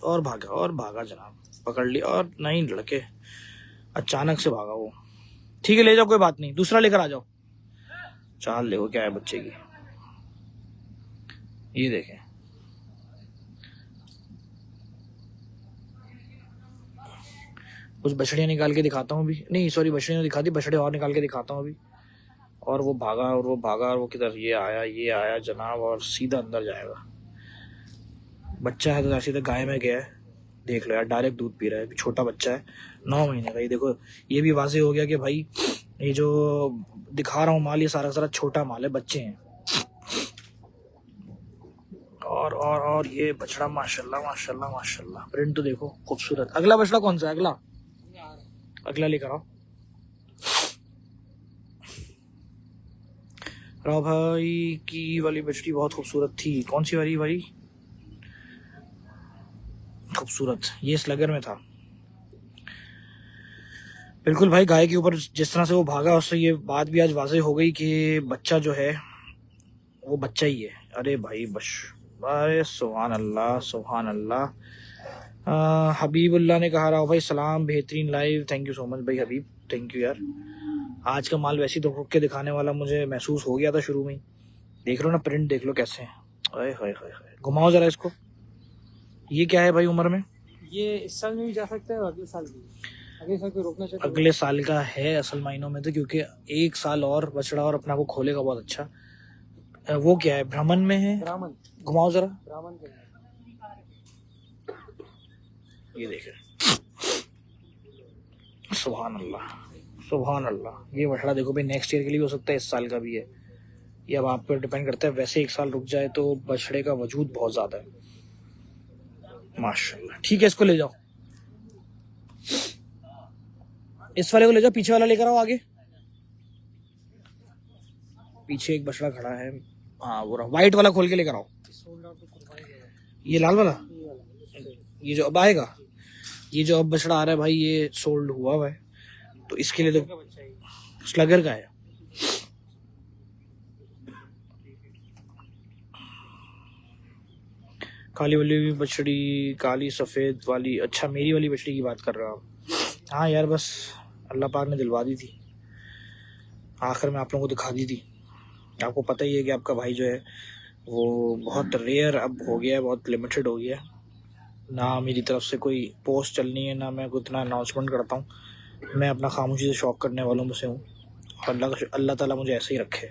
और भागा जनाब, पकड़ लिया। और नहीं लड़के, अचानक से भागा वो। ठीक है ले जाओ, कोई बात नहीं, दूसरा लेकर आ जाओ। चाल देखो क्या है बच्चे की, ये देखें। कुछ बछड़ियाँ निकाल के दिखाता हूँ अभी, नहीं सॉरी बछड़ियाँ दिखा दी, बछड़े और निकाल के दिखाता हूँ अभी। और वो भागा और वो भागा और वो किधर, ये आया जनाब, और सीधा अंदर जाएगा। बच्चा है तो सीधा गाय में गया है, देख लो यार, डायरेक्ट दूध पी रहा है। छोटा बच्चा है 9 महीने का। ये देखो, ये भी वाजे हो गया कि भाई ये जो दिखा रहा हूँ माल, ये सारा सारा छोटा माल है, बच्चे हैं। और ये बछड़ा माशाल्लाह माशाल्लाह माशाल्लाह, प्रिंट तो देखो खूबसूरत। अगला बछड़ा कौन सा है? अगला लेकर आओ। राव भाई की वाली बछड़ी बहुत खूबसूरत थी। कौन सी वाली भाई? खूबसूरत, ये स्लगर में था। बिल्कुल भाई, गाय के ऊपर जिस तरह से वो भागा, उससे ये बात भी आज वाज़ेह हो गई कि बच्चा जो है वो बच्चा ही है। अरे भाई अरे सुभान अल्लाह सुभान अल्लाह। हबीबुल्लाह ने कहा राव भाई सलाम, बेहतरीन live, thank you so much भाई हबीब, थैंक यू यार। आज का माल वैसे ही तो के दिखाने वाला मुझे महसूस हो गया था शुरू में ही। देख लो ना, प्रिंट देख लो कैसे है। घुमाओ जरा इसको। ये क्या है भाई उम्र में? ये इस साल में भी जा सकता है और अगले साल भी। अगले साल को रोकना चाहिए। अगले साल का है असल मायनों में तो, क्योंकि 1 साल और बछड़ा और अपना वो खोलेगा बहुत अच्छा। वो क्या है, ब्राह्मण में है? ब्राह्मण। घुमाओ जरा। ब्राह्मण के ये देखे, सुभान अल्लाह सुभान अल्लाह। ये बछड़ा देखो भाई, नेक्स्ट ईयर के लिए हो सकता है, इस साल का भी है। ये अब आप पर डिपेंड करता है। वैसे 1 साल रुक जाए तो बछड़े का वजूद बहुत ज्यादा है माशाल्लाह। ठीक है, इसको ले जाओ, इस वाले को ले जाओ, पीछे वाला लेकर आओ आगे। पीछे एक बछड़ा खड़ा है, हाँ वो रहा, व्हाइट वाला खोल के लेकर आओ। ये लाल वाला, ये जो अब आएगा, ये जो अब बछड़ा आ रहा है भाई, ये सोल्ड हुआ है, तो इसके लिए तो स्लगर का है। काली वाली बछड़ी, काली सफेद वाली, अच्छा मेरी वाली बछड़ी की बात कर रहा हूँ। हाँ यार, बस अल्लाह पाक ने दिलवा दी थी, आखिर में आप लोगों को दिखा दी थी। आपको पता ही है कि आपका भाई जो है वो बहुत रेयर अब हो गया है, बहुत लिमिटेड हो गया है। ना मेरी तरफ से कोई पोस्ट चलनी है, ना मैं कोई इतना अनाउंसमेंट करता हूँ। मैं अपना खामोशी से शौक करने वालों में से हूँ, और अल्लाह ताला मुझे ऐसे ही रखे।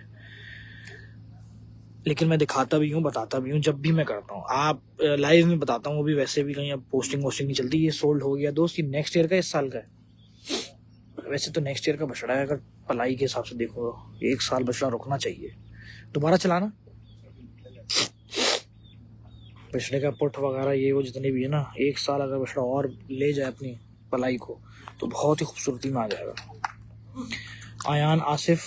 लेकिन मैं दिखाता भी हूँ, बताता भी हूँ जब भी मैं करता हूँ। आप लाइव में बताता हूँ, वो भी वैसे भी कहीं अब पोस्टिंग नहीं चलती। ये सोल्ड हो गया दोस्त, ये नेक्स्ट ईयर का, इस साल का है। वैसे तो नेक्स्ट ईयर का बछड़ा है, अगर पलाई के हिसाब से देखो 1 साल बछड़ा रुकना चाहिए। दोबारा चलाना, बछड़े का पुट वगैरह ये वो जितने भी है ना, 1 साल अगर बछड़ा और ले जाए अपनी पलाई को तो बहुत ही खूबसूरती में आ जाएगा। आयान आसिफ,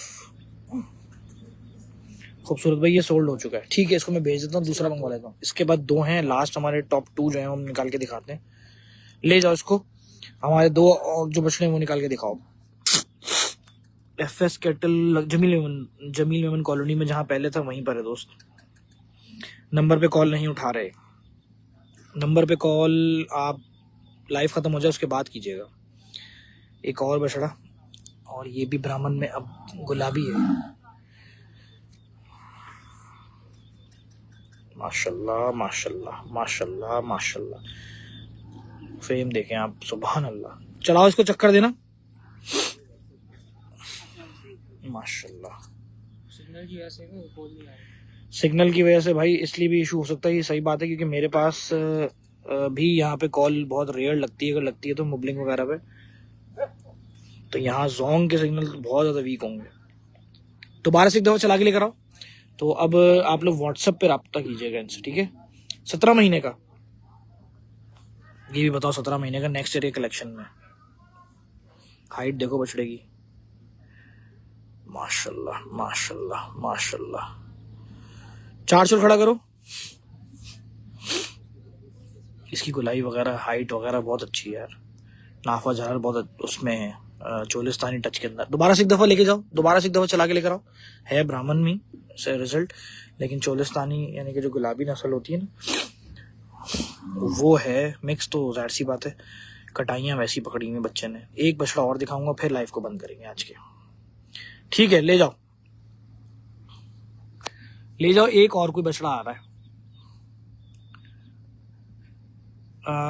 खूबसूरत भाई, ये सोल्ड हो चुका है। ठीक है, इसको मैं भेज देता हूँ, दूसरा मंगवा लेता हूँ। इसके बाद 2 हैं लास्ट, हमारे टॉप 2 जो है हम निकाल के दिखाते हैं। ले जाओ इसको, हमारे 2 जो बछड़े हैं वो निकाल के दिखाओ। FS cattle Jamil Memon colony में जहाँ पहले था वहीं पर है दोस्त। नंबर पे कॉल नहीं उठा रहे, नंबर पे कॉल आप लाइव खत्म हो जाए उसके बाद कीजिएगा। एक और बछड़ा, और ये भी ब्राह्मण में अब गुलाबी है। माशाल्लाह माशाल्लाह माशाल्लाह माशाल्लाह, फ्रेम देखें आप, सुभान अल्लाह। चलाओ इसको, चक्कर देना, माशाल्लाह। सिग्नल की वजह से ना बोल नहीं आ रहा। सिग्नल की वजह से भाई इसलिए भी इशू हो सकता है, ये सही बात है, क्योंकि मेरे पास भी यहाँ पे कॉल बहुत रेयर लगती है, अगर लगती है तो मुबलिंग वगैरह पे, तो यहाँ जोंग के सिग्नल बहुत ज़्यादा वीक होंगे। दोबारा से एक दफ़ा चला के लेकर आओ। तो अब आप लोग व्हाट्सएप पे रब्ता कीजिएगा इनसे, ठीक है। 17 महीने का, ये भी बताओ 17 महीने का, नेक्स्ट ईयर के कलेक्शन में। हाइट देखो बछड़े की, माशाल्लाह माशाल्लाह माशाल्लाह। 4 शोर खड़ा करो। इसकी गुलाई वगैरह, हाइट वगैरह बहुत अच्छी है यार, नाफा झार बहुत उसमें है। चोलिस्तानी टच के अंदर। दोबारा से एक दफ़ा लेके जाओ, दोबारा से एक दफ़ा चला के लेकर आओ। है ब्राह्मण में से रिजल्ट, लेकिन चोलिस्तानी यानी कि जो गुलाबी नस्ल होती है ना वो है मिक्स, तो जाहिर सी बात है कटाइयाँ वैसी पकड़ी हुई बच्चे ने। एक बछड़ा और दिखाऊंगा फिर लाइफ को बंद करेंगे आज के। ठीक है, ले जाओ ले जाओ, एक और कोई बछड़ा आ रहा है।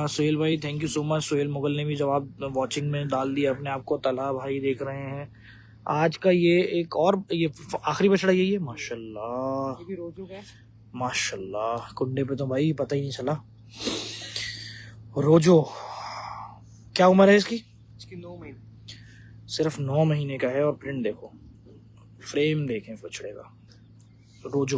सोहेल भाई thank you so much. Sohail Mughal ने भी जवाब वॉचिंग में डाल दिया अपने आप को। तला भाई देख रहे हैं आज का ये एक और, ये आखिरी बछड़ा यही है। माशाल्लाह, ये भी रोजो का है। माशाल्लाह, कुंडे पे तो भाई पता ही नहीं चला। रोजो, क्या उम्र है इसकी? इसकी 9 महीने। सिर्फ 9 महीने का है। और प्रिंट देखो, फ्रेम देखें बछड़े का। रोजो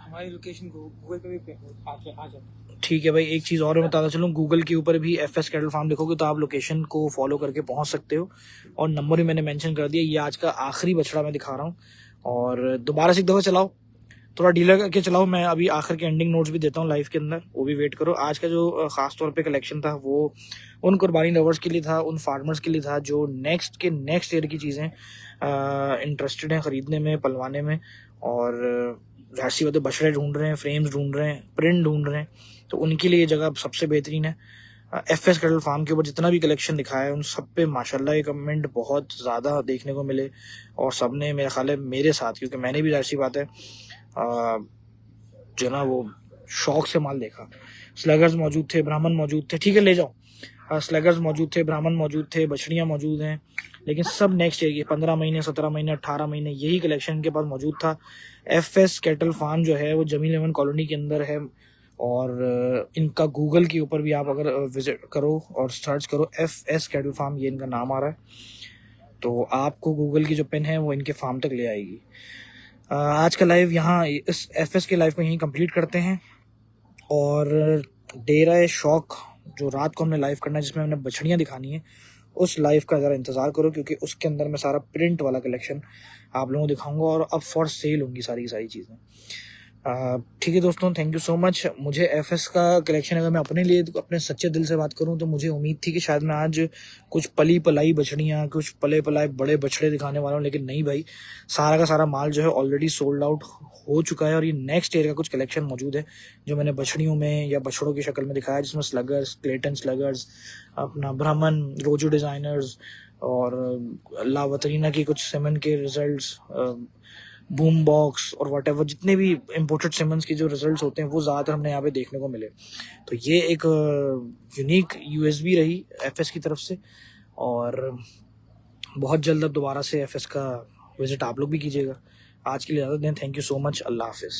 हमारी लोकेशन को गूगल पे भी आ जाता है। ठीक है भाई, एक चीज़ और मैं बताता चलूँ, गूगल के ऊपर भी एफएस कैटल फार्म लिखोगे तो आप लोकेशन को फॉलो करके पहुंच सकते हो। और नंबर भी मैंने मेंशन कर दिया। ये आज का आखिरी बछड़ा मैं दिखा रहा हूँ। और दोबारा से एक दफ़ा चलाओ, थोड़ा डीलर करके चलाओ। मैं अभी आखिर के एंडिंग नोट्स भी देता हूँ लाइव के अंदर, वो भी वेट करो। आज का जो खास तौर पे कलेक्शन था वो उन कुर्बानी लवर्स के लिए था, उन फार्मर्स के लिए था जो नेक्स्ट ईयर की चीज़ें इंटरेस्टेड हैं ख़रीदने में, पलवाने में। और जाहिर सी बात है बछड़े ढूंढ रहे हैं, फ्रेम्स ढूंढ रहे हैं, प्रिंट ढूंढ रहे हैं, तो उनके लिए ये जगह सबसे बेहतरीन है। एफएस कैटल फार्म के ऊपर जितना भी कलेक्शन दिखाया है उन सब पे माशाल्लाह ये कमेंट बहुत ज़्यादा देखने को मिले। और सब ने मेरा ख्याल है मेरे साथ, क्योंकि मैंने भी जाहिर सी बात है जो ना वो शौक से माल देखा। स्लगर्स मौजूद थे, ब्राह्मण मौजूद थे। ठीक है, ले जाओ। स्लगर्स मौजूद थे, ब्राह्मण मौजूद थे, बछड़ियाँ मौजूद हैं, लेकिन सब नेक्स्ट ईयर की 15 महीने, 17 महीने, 18 महीने यही कलेक्शन इनके पास मौजूद था। एफएस कैटल फार्म जो है वो जमील लेवन कॉलोनी के अंदर है। और इनका गूगल के ऊपर भी आप अगर विजिट करो और सर्च करो एफएस कैटल फार्म, ये इनका नाम आ रहा है, तो आपको गूगल की जो पिन है वो इनके फार्म तक ले आएगी। आज का लाइव यहाँ इस एफएस के लाइव को यहीं कंप्लीट करते हैं। और डेरा शौक जो रात को हमने लाइव करना है जिसमें हमने बछड़ियाँ दिखानी है, उस लाइव का ज़रा इंतज़ार करो, क्योंकि उसके अंदर मैं सारा प्रिंट वाला कलेक्शन आप लोगों को दिखाऊंगा और अब फॉर सेल होंगी सारी की सारी चीज़ें। ठीक है दोस्तों, थैंक यू सो मच। मुझे एफएस का कलेक्शन, अगर मैं अपने लिए अपने सच्चे दिल से बात करूं तो मुझे उम्मीद थी कि शायद मैं आज कुछ पली पलाई बछड़ियाँ, कुछ पले पलाए बड़े बछड़े दिखाने वाला हूं, लेकिन नहीं भाई, सारा का सारा माल जो है ऑलरेडी सोल्ड आउट हो चुका है। और ये नेक्स्ट ईयर का कुछ कलेक्शन मौजूद है जो मैंने बछड़ियों में या बछड़ों की शक्ल में दिखाया, जिसमें स्लगर्स, क्लेटन स्लगर्स, अपना ब्राह्मण, रोजो डिज़ाइनर्स और लावतरीना की कुछ सेमन के रिजल्ट्स, बूम बॉक्स और व्हाटएवर जितने भी इम्पोर्टेड सिमन्स के जो रिजल्ट्स होते हैं वो ज़्यादातर हमने यहाँ पे देखने को मिले। तो ये एक यूनिक यूएसबी रही एफएस की तरफ से। और बहुत जल्द अब दोबारा से एफएस का विजिट आप लोग भी कीजिएगा। आज के लिए ज़्यादा दें, थैंक यू सो मच, अल्लाह हाफिज़।